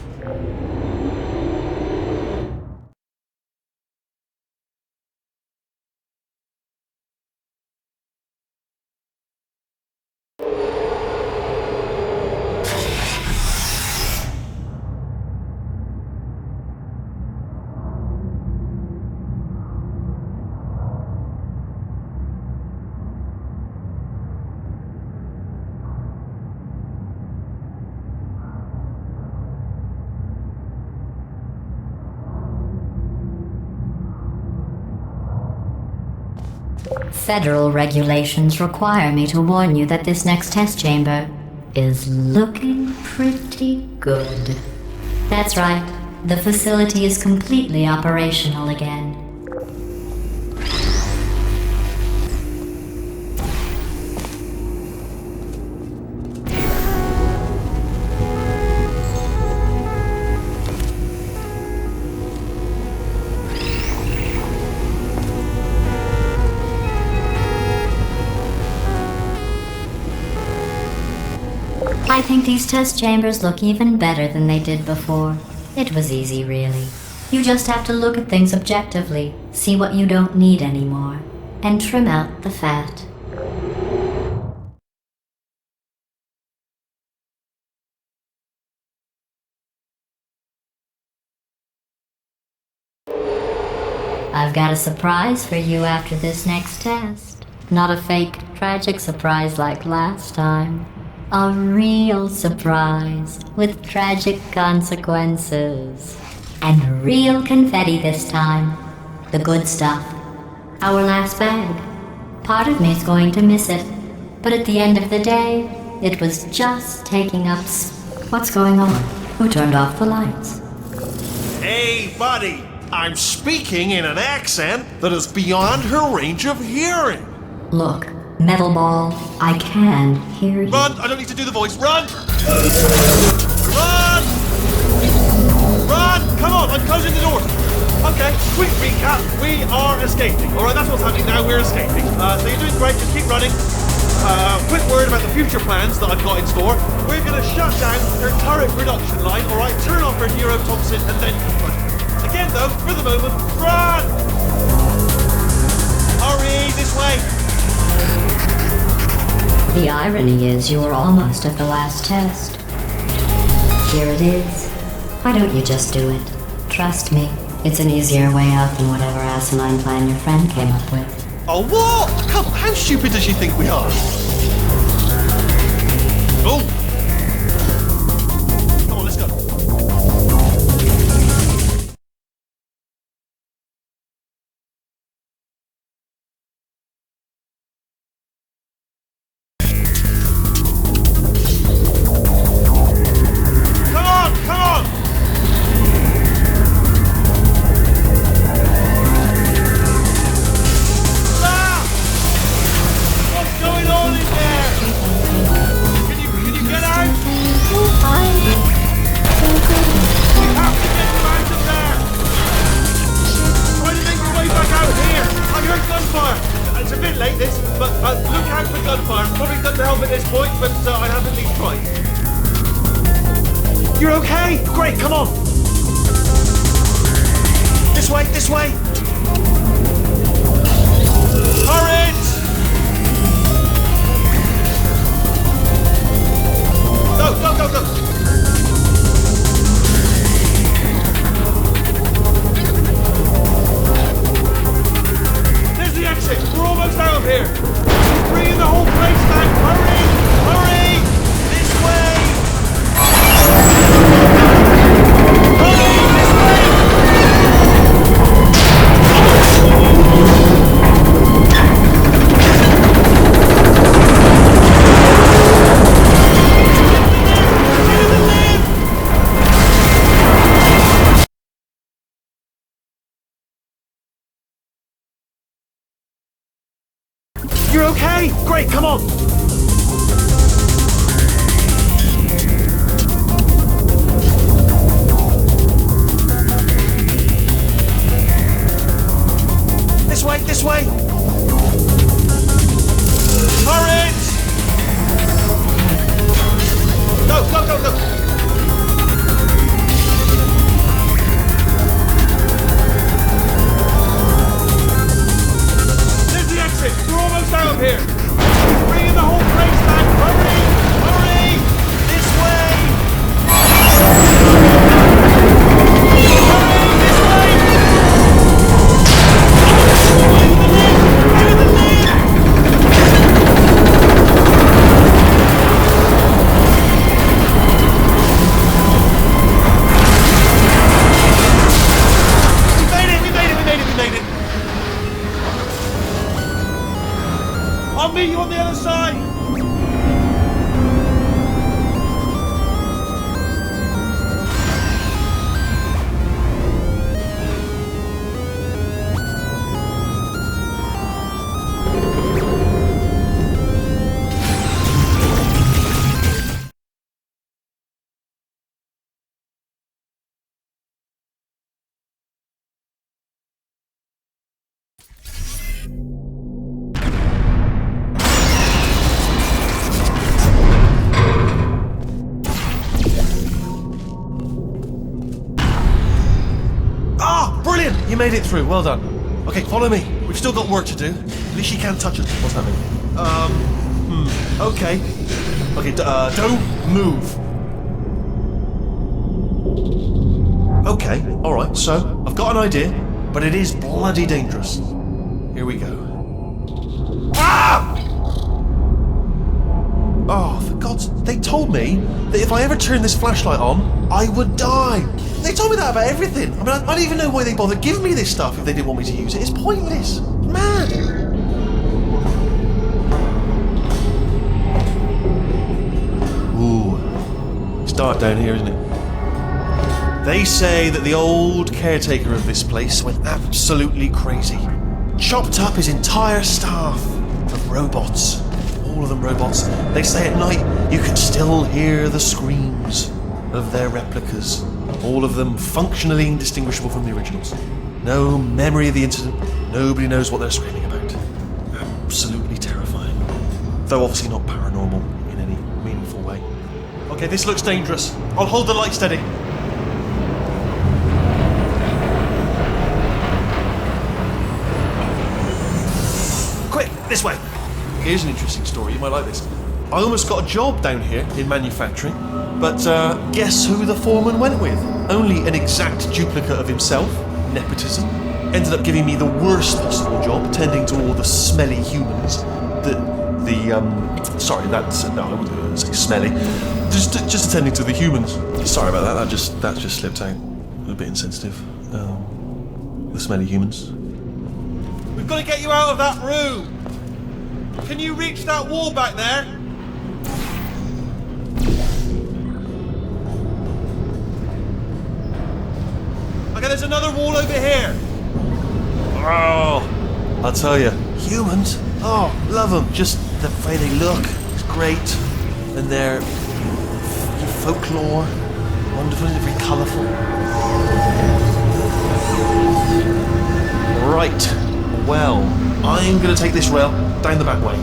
Federal regulations require me to warn you that this next test chamber is looking pretty good. That's right, the facility is completely operational again. I think these test chambers look even better than they did before. It was easy, really. You just have to look at things objectively, see what you don't need anymore, and trim out the fat. I've got a surprise for you after this next test. Not a fake, tragic surprise like last time. A real surprise with tragic consequences. And real confetti this time. The good stuff. Our last bag. Part of me's going to miss it. But at the end of the day, it was just taking up What's going on? Who turned off the lights? Hey, buddy! I'm speaking in an accent that is beyond her range of hearing. Look, Metal Ball, I can hear you. Run! I don't need to do the voice. Run! Run! Run! Come on, I'm closing the door. Okay, quick recap. We are escaping. Alright, that's what's happening now. We're escaping. So you're doing great. Just keep running. Quick word about the future plans that I've got in store. We're going to shut down her turret production line. Alright, turn off her neurotoxin and then run. Again, though, for the moment, run! Hurry, this way. The irony is you were almost at the last test. Here it is. Why don't you just do it? Trust me, it's an easier way out than whatever asinine plan your friend came up with. Oh, what? Come on, how stupid does she think we are? Oh! Come on, let's go. You're okay? Great, come on! This way, this way! Hurry! Go, go, go, go! There's the exit! We're almost out of here! She's bringing the whole place back! Hurry! Hurry! This way! You're okay? Great, come on! This way, this way! Hurry! You made it through. Well done. Okay, follow me. We've still got work to do. At least she can't touch us. What's that mean? Okay. Okay, don't move. Okay, alright, so I've got an idea, but it is bloody dangerous. Here we go. Ah! Oh, for God's... They told me that if I ever turned this flashlight on, I would die. They told me that about everything. I mean, I don't even know why they bothered giving me this stuff if they didn't want me to use it. It's pointless. Mad. Ooh. It's dark down here, isn't it? They say that the old caretaker of this place went absolutely crazy. Chopped up his entire staff of robots. All of them robots. They say at night you can still hear the screams of their replicas. All of them functionally indistinguishable from the originals. No memory of the incident. Nobody knows what they're screaming about. Absolutely terrifying. Though obviously not paranormal in any meaningful way. Okay, this looks dangerous. I'll hold the light steady. Quick, this way. Here's an interesting story, you might like this. I almost got a job down here in manufacturing, but guess who the foreman went with? Only an exact duplicate of himself, nepotism. Ended up giving me the worst possible job, tending to all the smelly humans. Sorry, that's, no, I wouldn't say smelly. Just attending to the humans. Sorry about that, that just slipped out. A bit insensitive. The smelly humans. We've got to get you out of that room! Can you reach that wall back there? Okay, there's another wall over here. Oh, I'll tell you, humans, oh, love them. Just the way they look, it's great. And their folklore, wonderful, very colourful. Right, well, I'm going to take this rail down the back way.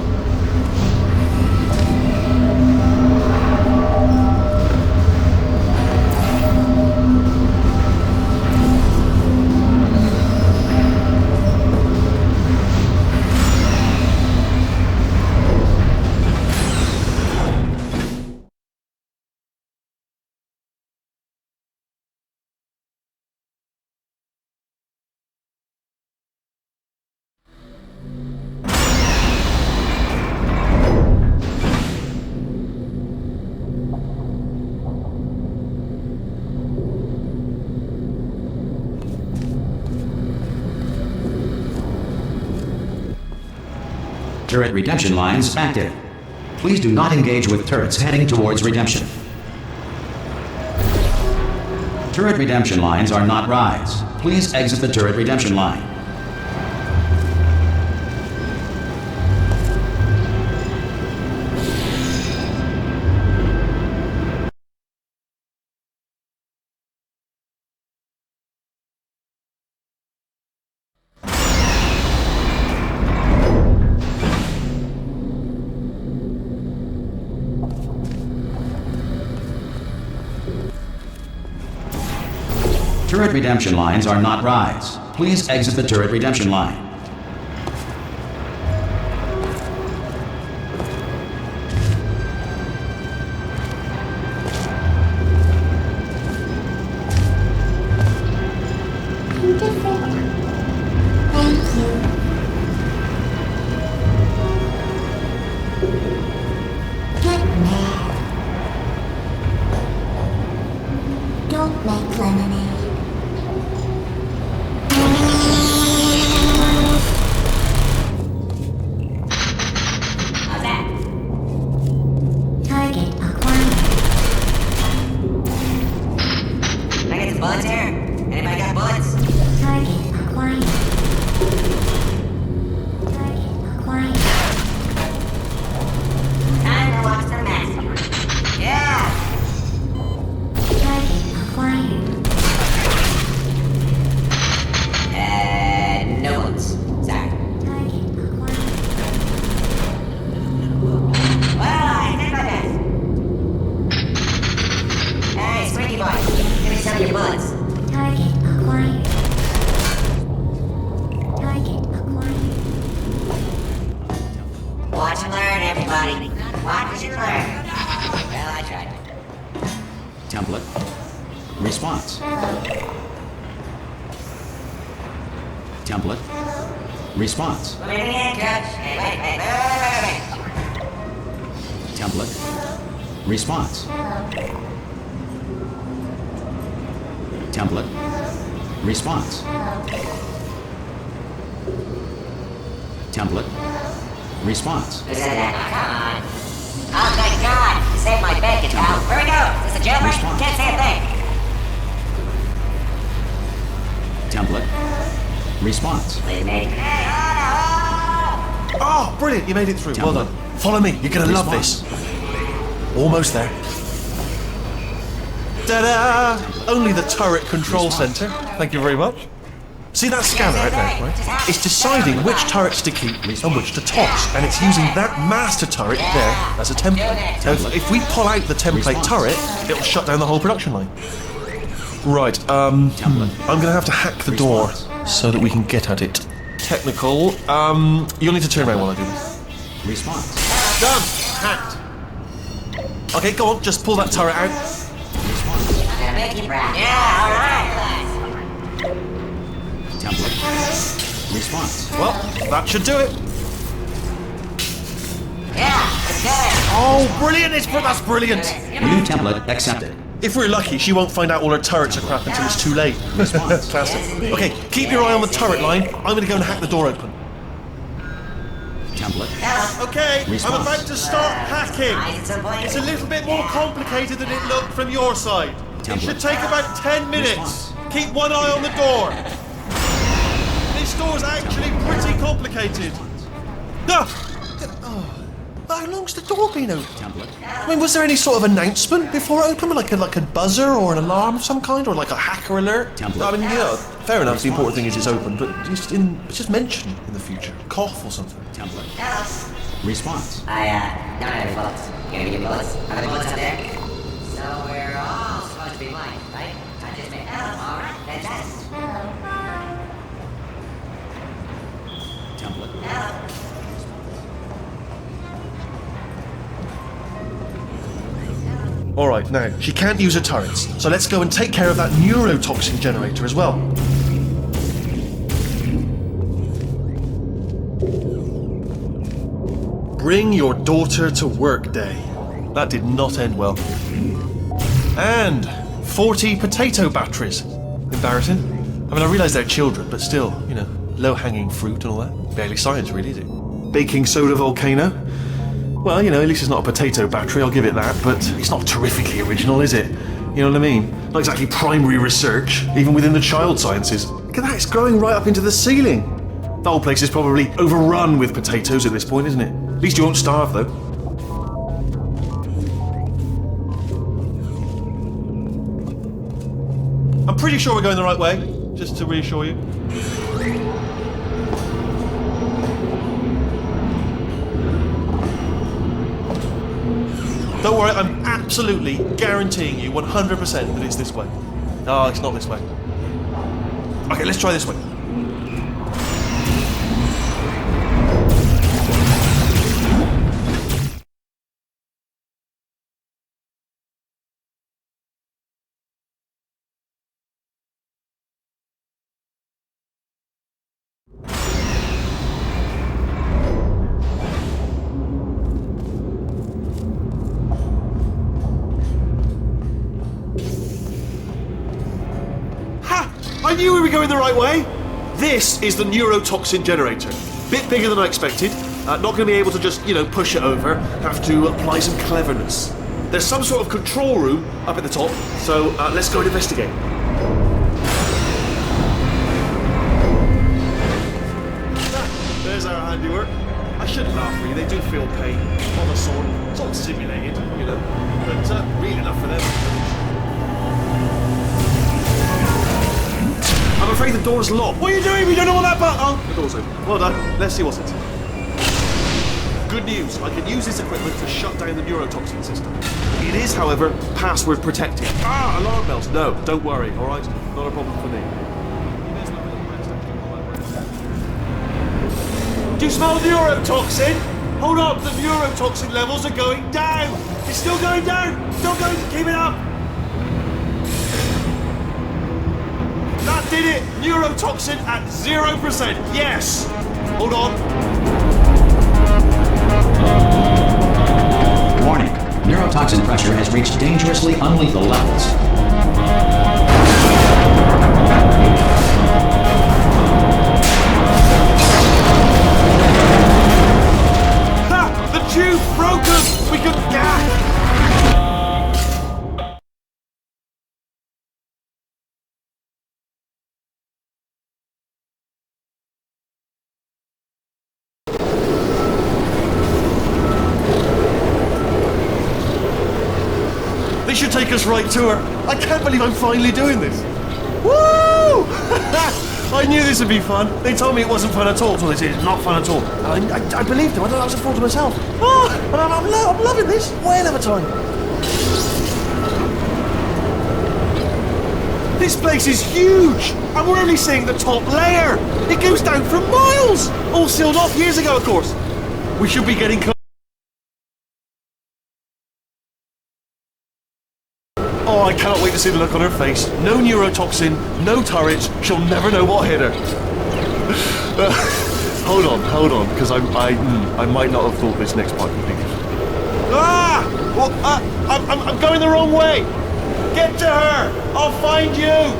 Turret redemption lines active. Please do not engage with turrets heading towards redemption. Turret redemption lines are not rides. Please exit the turret redemption line. Turret redemption lines are not rides. Please exit the turret redemption line. Beautiful. Thank you. Get mad. Don't make lemonade. Target acquired. Can I get some bullets here? Anybody got bullets? Target acquired. Target acquired. Time to watch the massacre. Yeah! Target acquired. No bullets. Sorry. Target acquired. Well, I did my best. Hey, Squeaky Boy, give me some of your bullets. Target acquired. Template. Response. Template. Response. Let me in, Coach. Hey, wait. Template. Response. Template. Response. Template. Response. Come on. Oh, thank God. You saved my bacon, pal. Where we go? Is this a jailbreak? Response. Can't say a thing. Template. Response. Please, mate. Hey, Oh, brilliant, you made it through. Well done. Follow me, you're gonna love this. Almost there. Ta-da! Only the turret control center. Thank you very much. See that scanner out there, right? It's deciding which turrets to keep and which to toss, and it's using that master turret there as a template. So if we pull out the template turret, it'll shut down the whole production line. Right, I'm gonna have to hack the door so that we can get at it. Technical, you'll need to turn around while I do this. Response. Done! Hacked. Okay, go on, just pull that turret out. Yeah, Mickey Brown. Yeah, all right. Template. Response. Well, that should do it. Yeah, let's do it. Oh, brilliant! That's brilliant. New template accepted. If we're lucky, she won't find out all her turrets are crap until it's too late. Response. Classic. Okay, keep your eye on the turret line. I'm going to go and hack the door open. Template. Okay, Response. I'm about to start hacking. At some point. It's a little bit more complicated than it looked from your side. It Template. should take about 10 minutes. Response. Keep one eye on the door. This door's actually pretty complicated. No! Oh, how long's the door been open? Template. I mean, was there any sort of announcement before it opened, like a buzzer or an alarm of some kind, or like a hacker alert? Template. I mean, yeah, fair enough. The important thing is it's open, but just mention in the future, cough or something. Template. Response. I don't have any bullets. You gonna give me bullets? Are there bullets up there? So we're all supposed to be blind, right? I just made. All right, fantastic. Template. Alright, now, she can't use her turrets, so let's go and take care of that neurotoxin generator as well. Bring your daughter to work day. That did not end well. And 40 potato batteries. Embarrassing. I mean, I realise they're children, but still, low-hanging fruit and all that. Barely science, really, is it? Baking soda volcano. Well, at least it's not a potato battery, I'll give it that, but it's not terrifically original, is it? You know what I mean? Not exactly primary research, even within the child sciences. Look at that, it's growing right up into the ceiling. The whole place is probably overrun with potatoes at this point, isn't it? At least you won't starve, though. I'm pretty sure we're going the right way, just to reassure you. Don't worry, I'm absolutely guaranteeing you 100% that it's this way. No, it's not this way. Okay, let's try this way. I knew we were going the right way! This is the neurotoxin generator. Bit bigger than I expected. Not going to be able to just, push it over. Have to apply some cleverness. There's some sort of control room up at the top, so let's go and investigate. There's our handiwork. I shouldn't laugh, really. They do feel pain. On the sword. It's all simulated, but real enough for them. I'm afraid the door's locked. What are you doing? We don't know what that button. Oh, the door's open. Well done. Let's see what's inside. Good news. I can use this equipment to shut down the neurotoxin system. It is, however, password protected. Alarm bells. No, don't worry. All right, not a problem for me. Do you smell neurotoxin? Hold up, the neurotoxin levels are going down. It's still going down. Still going. Keep it up. did it! Neurotoxin at 0%. Yes! Hold on. Warning. Neurotoxin pressure has reached dangerously unlethal levels. Ha! The tube broken! We could... They should take us right to her. I can't believe I'm finally doing this. Woo! I knew this would be fun. They told me it wasn't fun at all. So they said it's not fun at all. And I believed them. I thought I was a fool to myself. Oh, and I'm loving this. Whale of a time. This place is huge. And we're only seeing the top layer. It goes down for miles. All sealed off years ago, of course. We should be getting close. Oh, I can't wait to see the look on her face. No neurotoxin, no turrets. She'll never know what hit her. Hold on, because I might not have thought this next part completely. Ah! Well, I'm going the wrong way. Get to her. I'll find you.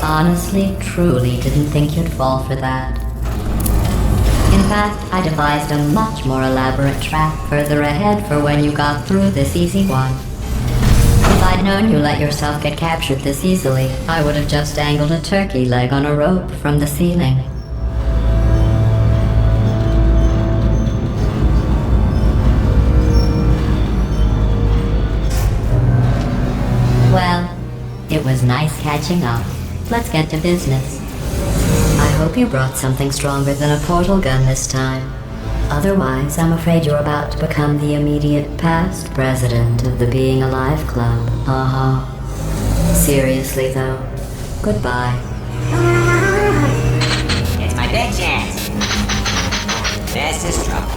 Honestly, truly didn't think you'd fall for that. In fact, I devised a much more elaborate trap further ahead for when you got through this easy one. If I'd known you let yourself get captured this easily, I would have just dangled a turkey leg on a rope from the ceiling. Well, it was nice catching up. Let's get to business. I hope you brought something stronger than a portal gun this time. Otherwise, I'm afraid you're about to become the immediate past president of the Being Alive Club. Seriously though, goodbye. It's my big chance. This is trouble.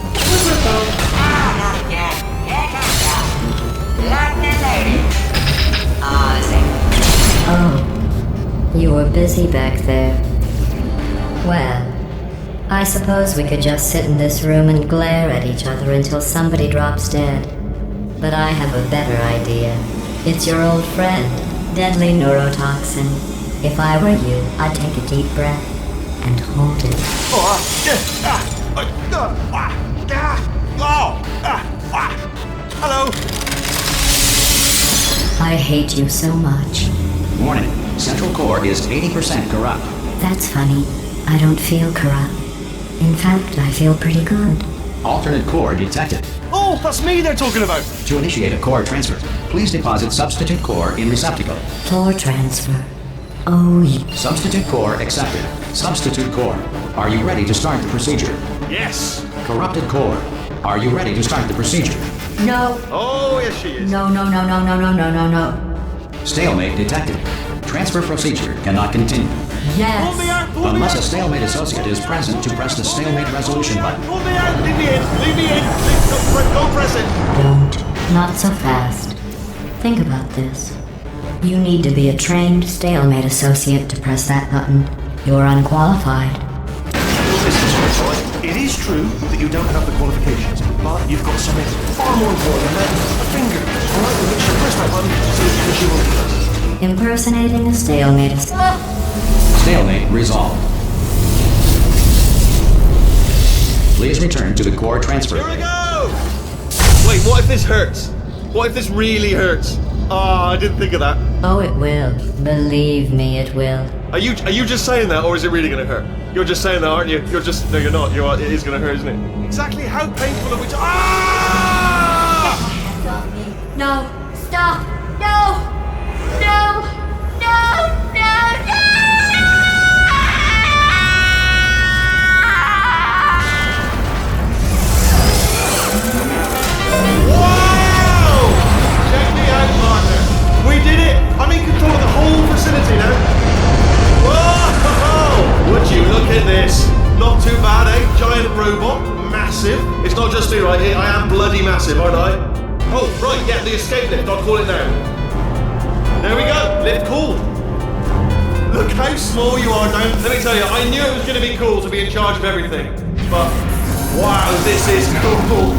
Ah, not again. Here comes trouble. Lightning lady. Oh, Oh. You were busy back there. Well, I suppose we could just sit in this room and glare at each other until somebody drops dead. But I have a better idea. It's your old friend, deadly neurotoxin. If I were you, I'd take a deep breath and hold it. Hello. I hate you so much. Warning. Central core is 80% corrupt. That's funny. I don't feel corrupt. In fact, I feel pretty good. Alternate core detected. Oh, that's me they're talking about. To initiate a core transfer, please deposit substitute core in receptacle. Core transfer. Oh, Substitute core accepted. Substitute core. Are you ready to start the procedure? Yes. Corrupted core. Are you ready to start the procedure? No. Oh, yes she is. No. Stalemate detected. Transfer procedure cannot continue. Yes. Pull me out, pull me Unless out. a stalemate associate is present to press the stalemate resolution button. Pull me out, leave me in, Go press it. Don't. Not so fast. Think about this. You need to be a trained stalemate associate to press that button. You're unqualified. Listen, Sweet, it is true that you don't have the qualifications, but you've got something far more important than that. A finger, alright, with which you press that button so that you will press. Impersonating a stalemate Stalemate resolved. Please return to the core transfer. Here we go! Wait, what if this hurts? What if this really hurts? Ah, I didn't think of that. Oh, it will. Believe me, it will. Are you just saying that, or is it really gonna hurt? You're just saying that, aren't you? No, you're not. It is gonna hurt, isn't it? Exactly how painful are we No! Stop! No! No! No! lift, I'll call it now. There we go, lift called. Look how small you are now. Let me tell you, I knew it was going to be cool to be in charge of everything. But, wow, this is cool.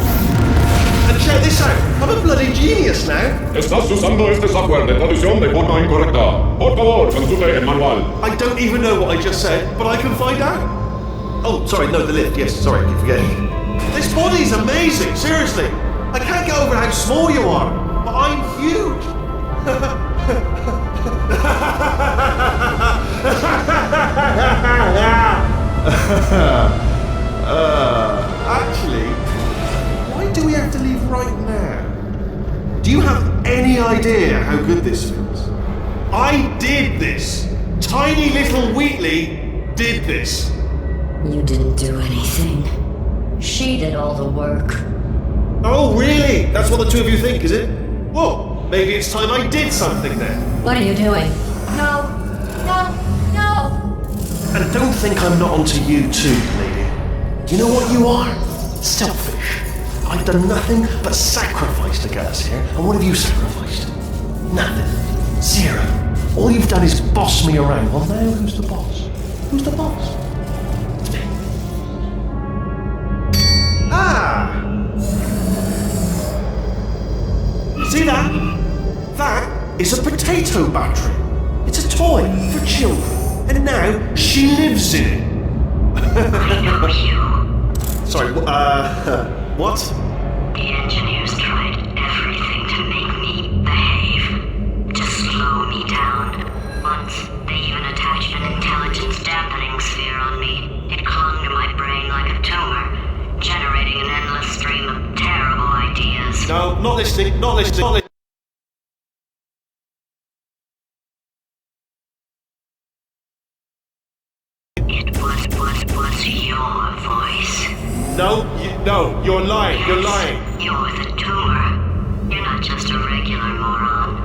And check this out, I'm a bloody genius now. Estás usando este software de traducción de forma incorrecta. Por favor, consulte el manual. I don't even know what I just said, but I can find out. Oh, sorry, no, the lift, yes, sorry, I keep forgetting. This body's amazing, seriously. I can't get over how small you are, but I'm huge. Actually, why do we have to leave right now? Do you have any idea how good this feels? I did this. Tiny little Wheatley did this. You didn't do anything. She did all the work. Oh, really? That's what the two of you think, is it? Well, maybe it's time I did something then. What are you doing? No. And don't think I'm not onto you too, lady. You know what you are? Selfish. I've done nothing but sacrifice to get us here. And what have you sacrificed? Nothing. Zero. All you've done is boss me around. Well, now who's the boss? Who's the boss? It's me. Ah! See that? That is a potato battery. It's a toy for children. And now she lives in it. I know you. Sorry, what? The engineers tried everything to make me behave, to slow me down. Once, they even attached an intelligence dampening sphere on me. It clung to my brain like a tumor, generating an endless stream of terrible ideas. No, not listening, not listening, not listening. It was your voice. No, you're lying, you're lying. You're the tumor. You're not just a regular moron.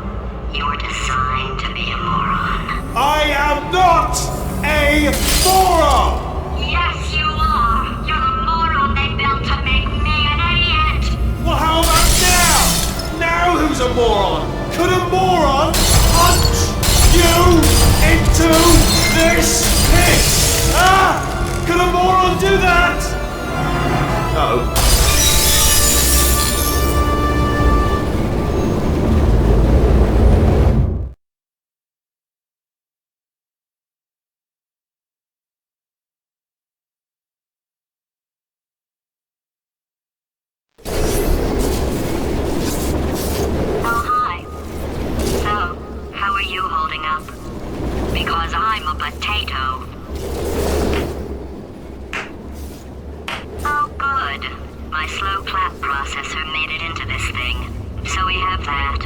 You're designed to be a moron. I am not a moron! Yes, you are. You're the moron they built to make me an idiot. Well, how about now? Now who's a moron? Could a moron hunt you into this pit? Ah! Could a moron do that? Uh-oh. Oh, hi. So, how are you holding up? Because I'm a potato. Oh, good. My slow clap processor made it into this thing. So we have that.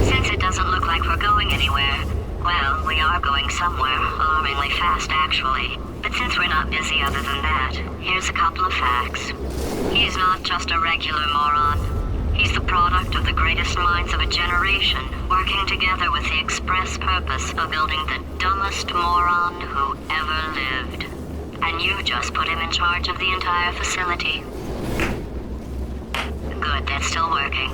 Since it doesn't look like we're going anywhere, well, we are going somewhere, alarmingly fast actually. But since we're not busy other than that, here's a couple of facts. He's not just a regular moron. He's the product of the greatest minds of a generation, working together with the express purpose of building the dumbest moron who ever lived. And you just put him in charge of the entire facility. Good, that's still working.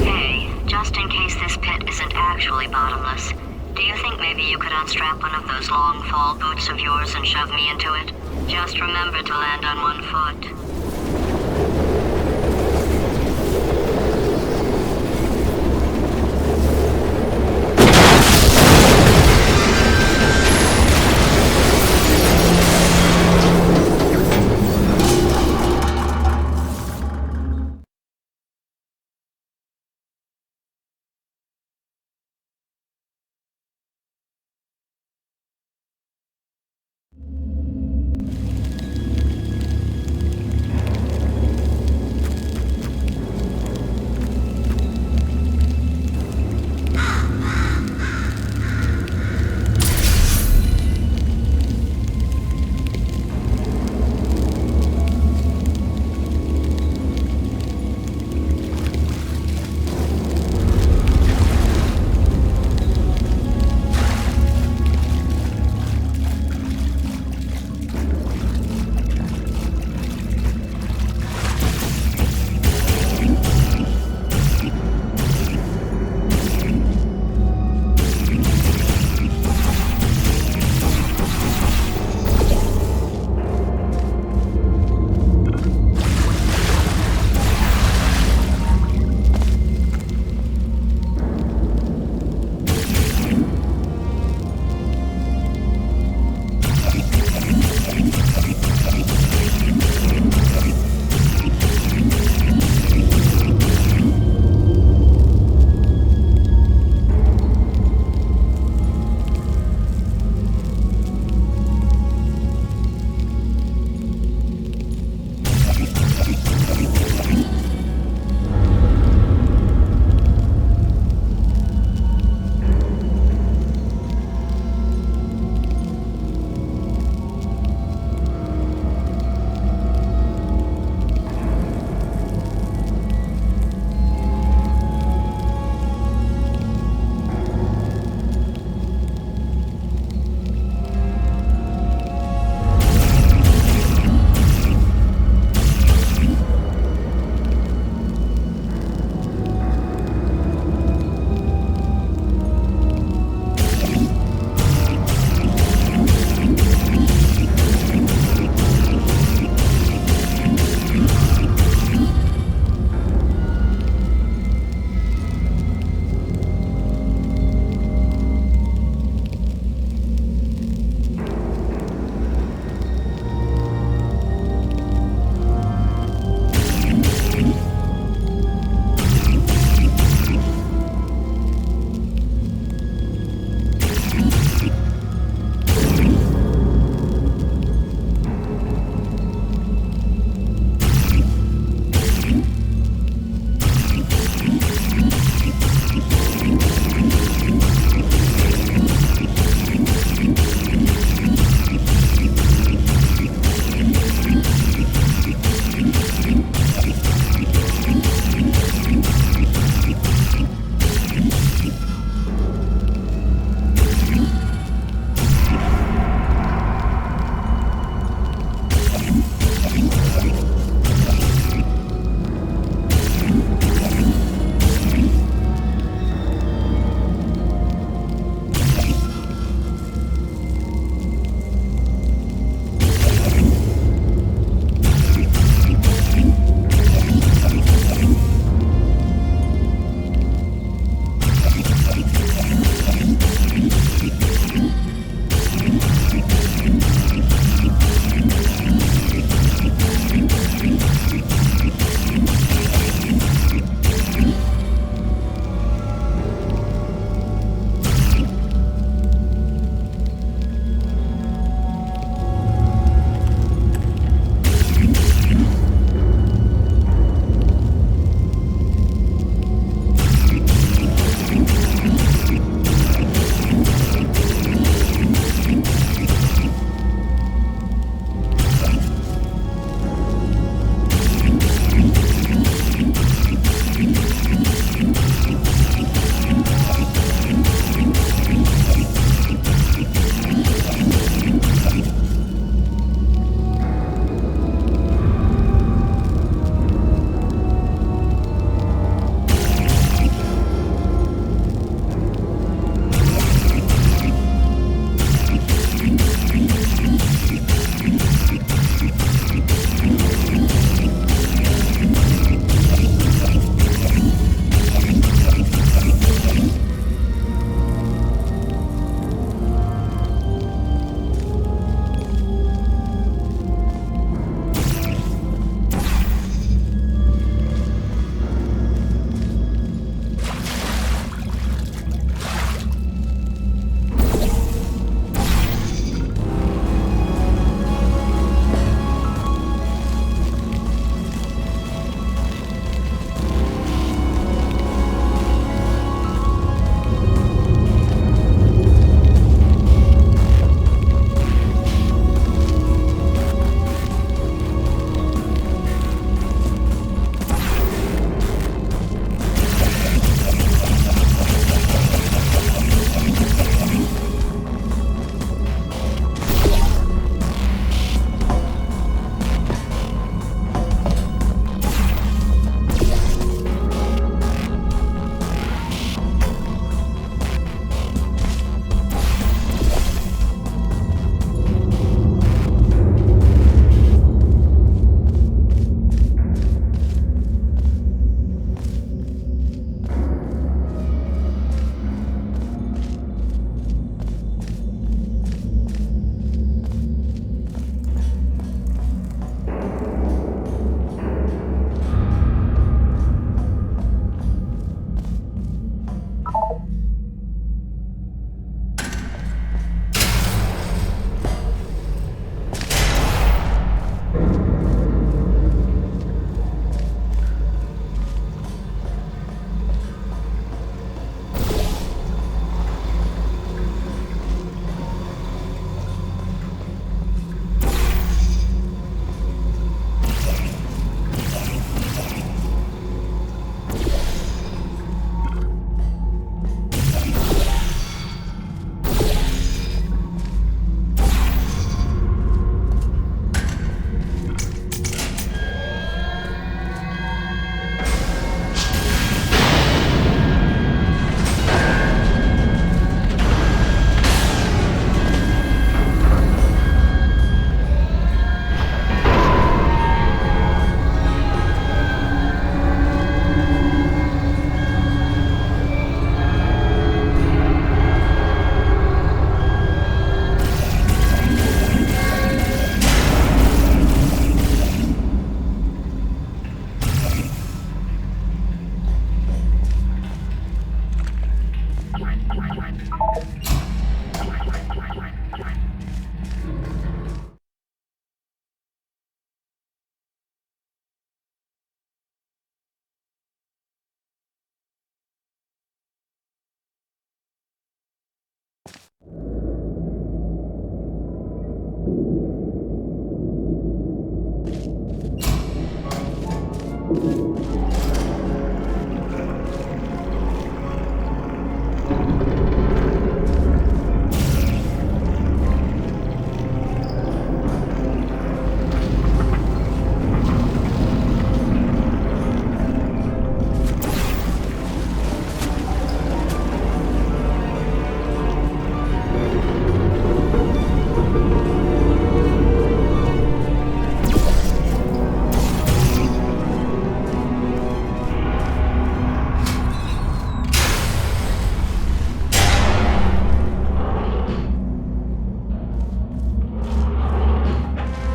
Hey, just in case this pit isn't actually bottomless, do you think maybe you could unstrap one of those long fall boots of yours and shove me into it? Just remember to land on one foot.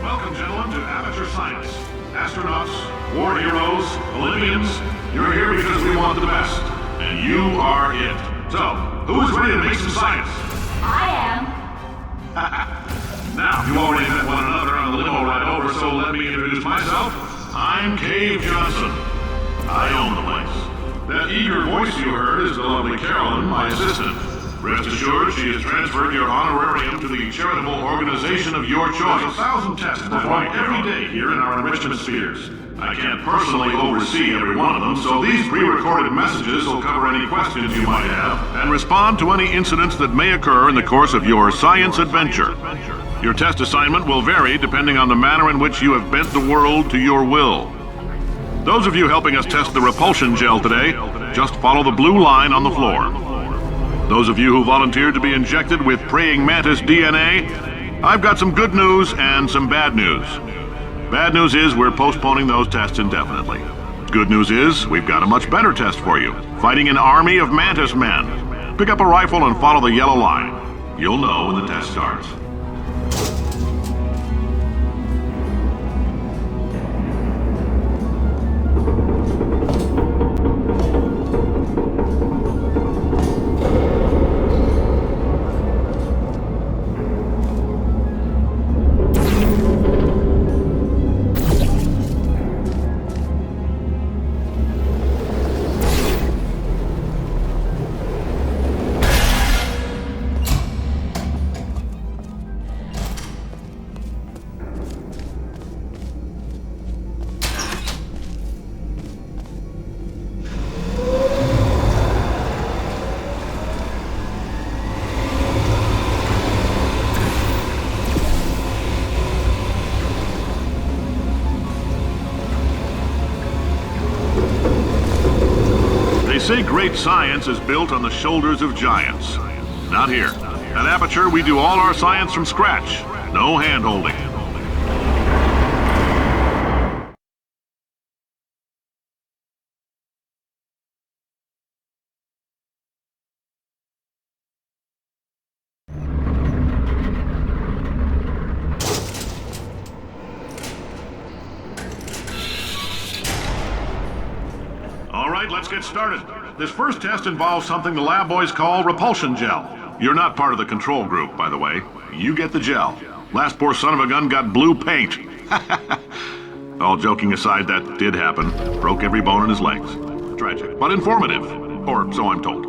Welcome, gentlemen, to Amateur Science. Astronauts, war heroes, Olympians, you're here because we want the best. And you are it. So, who is ready to make some science? I am. Now, you already met one another on the limo ride over, so let me introduce myself. I'm Cave Johnson. I own the place. That eager voice you heard is the lovely Carolyn, my assistant. Rest assured, she has transferred your honorarium to the charitable organization of your choice. 1,000 tests performed every day here in our enrichment spheres. I can't personally oversee every one of them, so these pre-recorded messages will cover any questions you might have and respond to any incidents that may occur in the course of your science adventure. Your test assignment will vary depending on the manner in which you have bent the world to your will. Those of you helping us test the repulsion gel today, just follow the blue line on the floor. Those of you who volunteered to be injected with praying mantis DNA, I've got some good news and some bad news. Bad news is we're postponing those tests indefinitely. Good news is we've got a much better test for you, fighting an army of mantis men. Pick up a rifle and follow the yellow line. You'll know when the test starts. They say great science is built on the shoulders of giants. Not here. At Aperture, we do all our science from scratch. No hand-holding. All right, let's get started. This first test involves something the lab boys call repulsion gel. You're not part of the control group, by the way. You get the gel. Last poor son of a gun got blue paint. All joking aside, that did happen. Broke every bone in his legs. Tragic, but informative. Or so I'm told.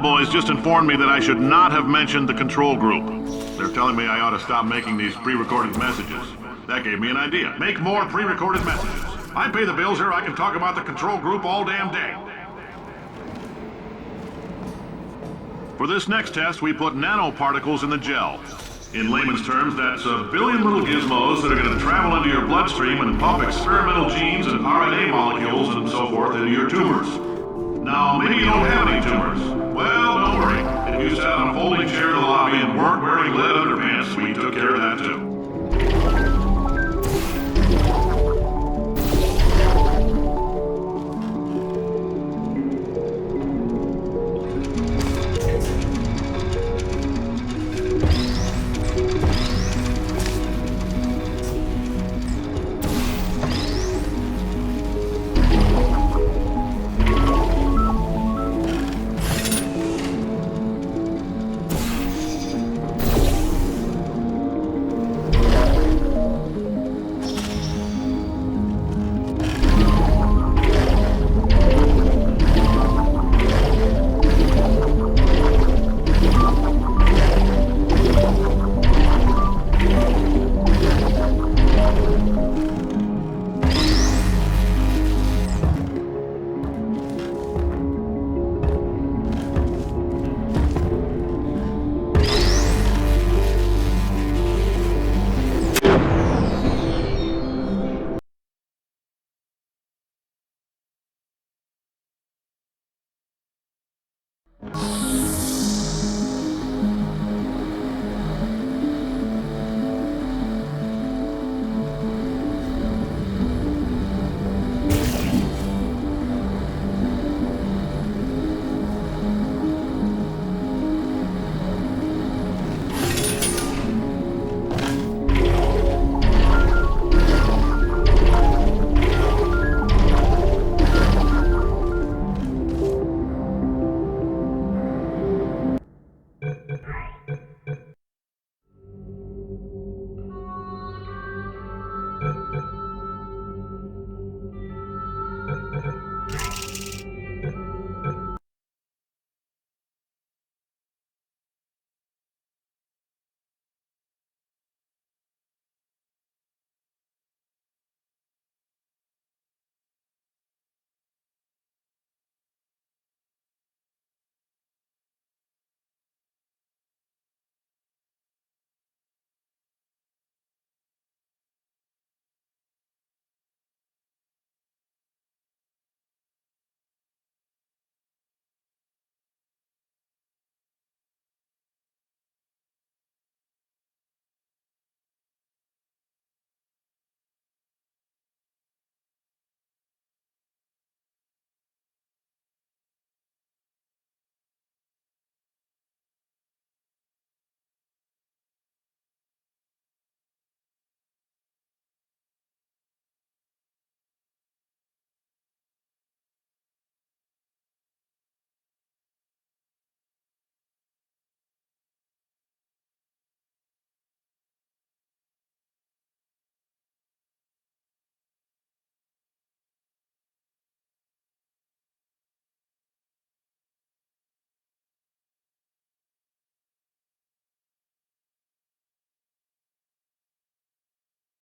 Boys just informed me that I should not have mentioned the control group. They're telling me I ought to stop making these pre-recorded messages. That gave me an idea. Make more pre-recorded messages. I pay the bills here, I can talk about the control group all damn day. For this next test, we put nanoparticles in the gel. In layman's terms, that's a billion little gizmos that are going to travel into your bloodstream and pump experimental genes and RNA molecules and so forth into your tumors. Now, maybe you don't have any tumors. Well, don't worry. If you sat on a folding chair in the lobby and weren't wearing lead underpants, we took care of that too.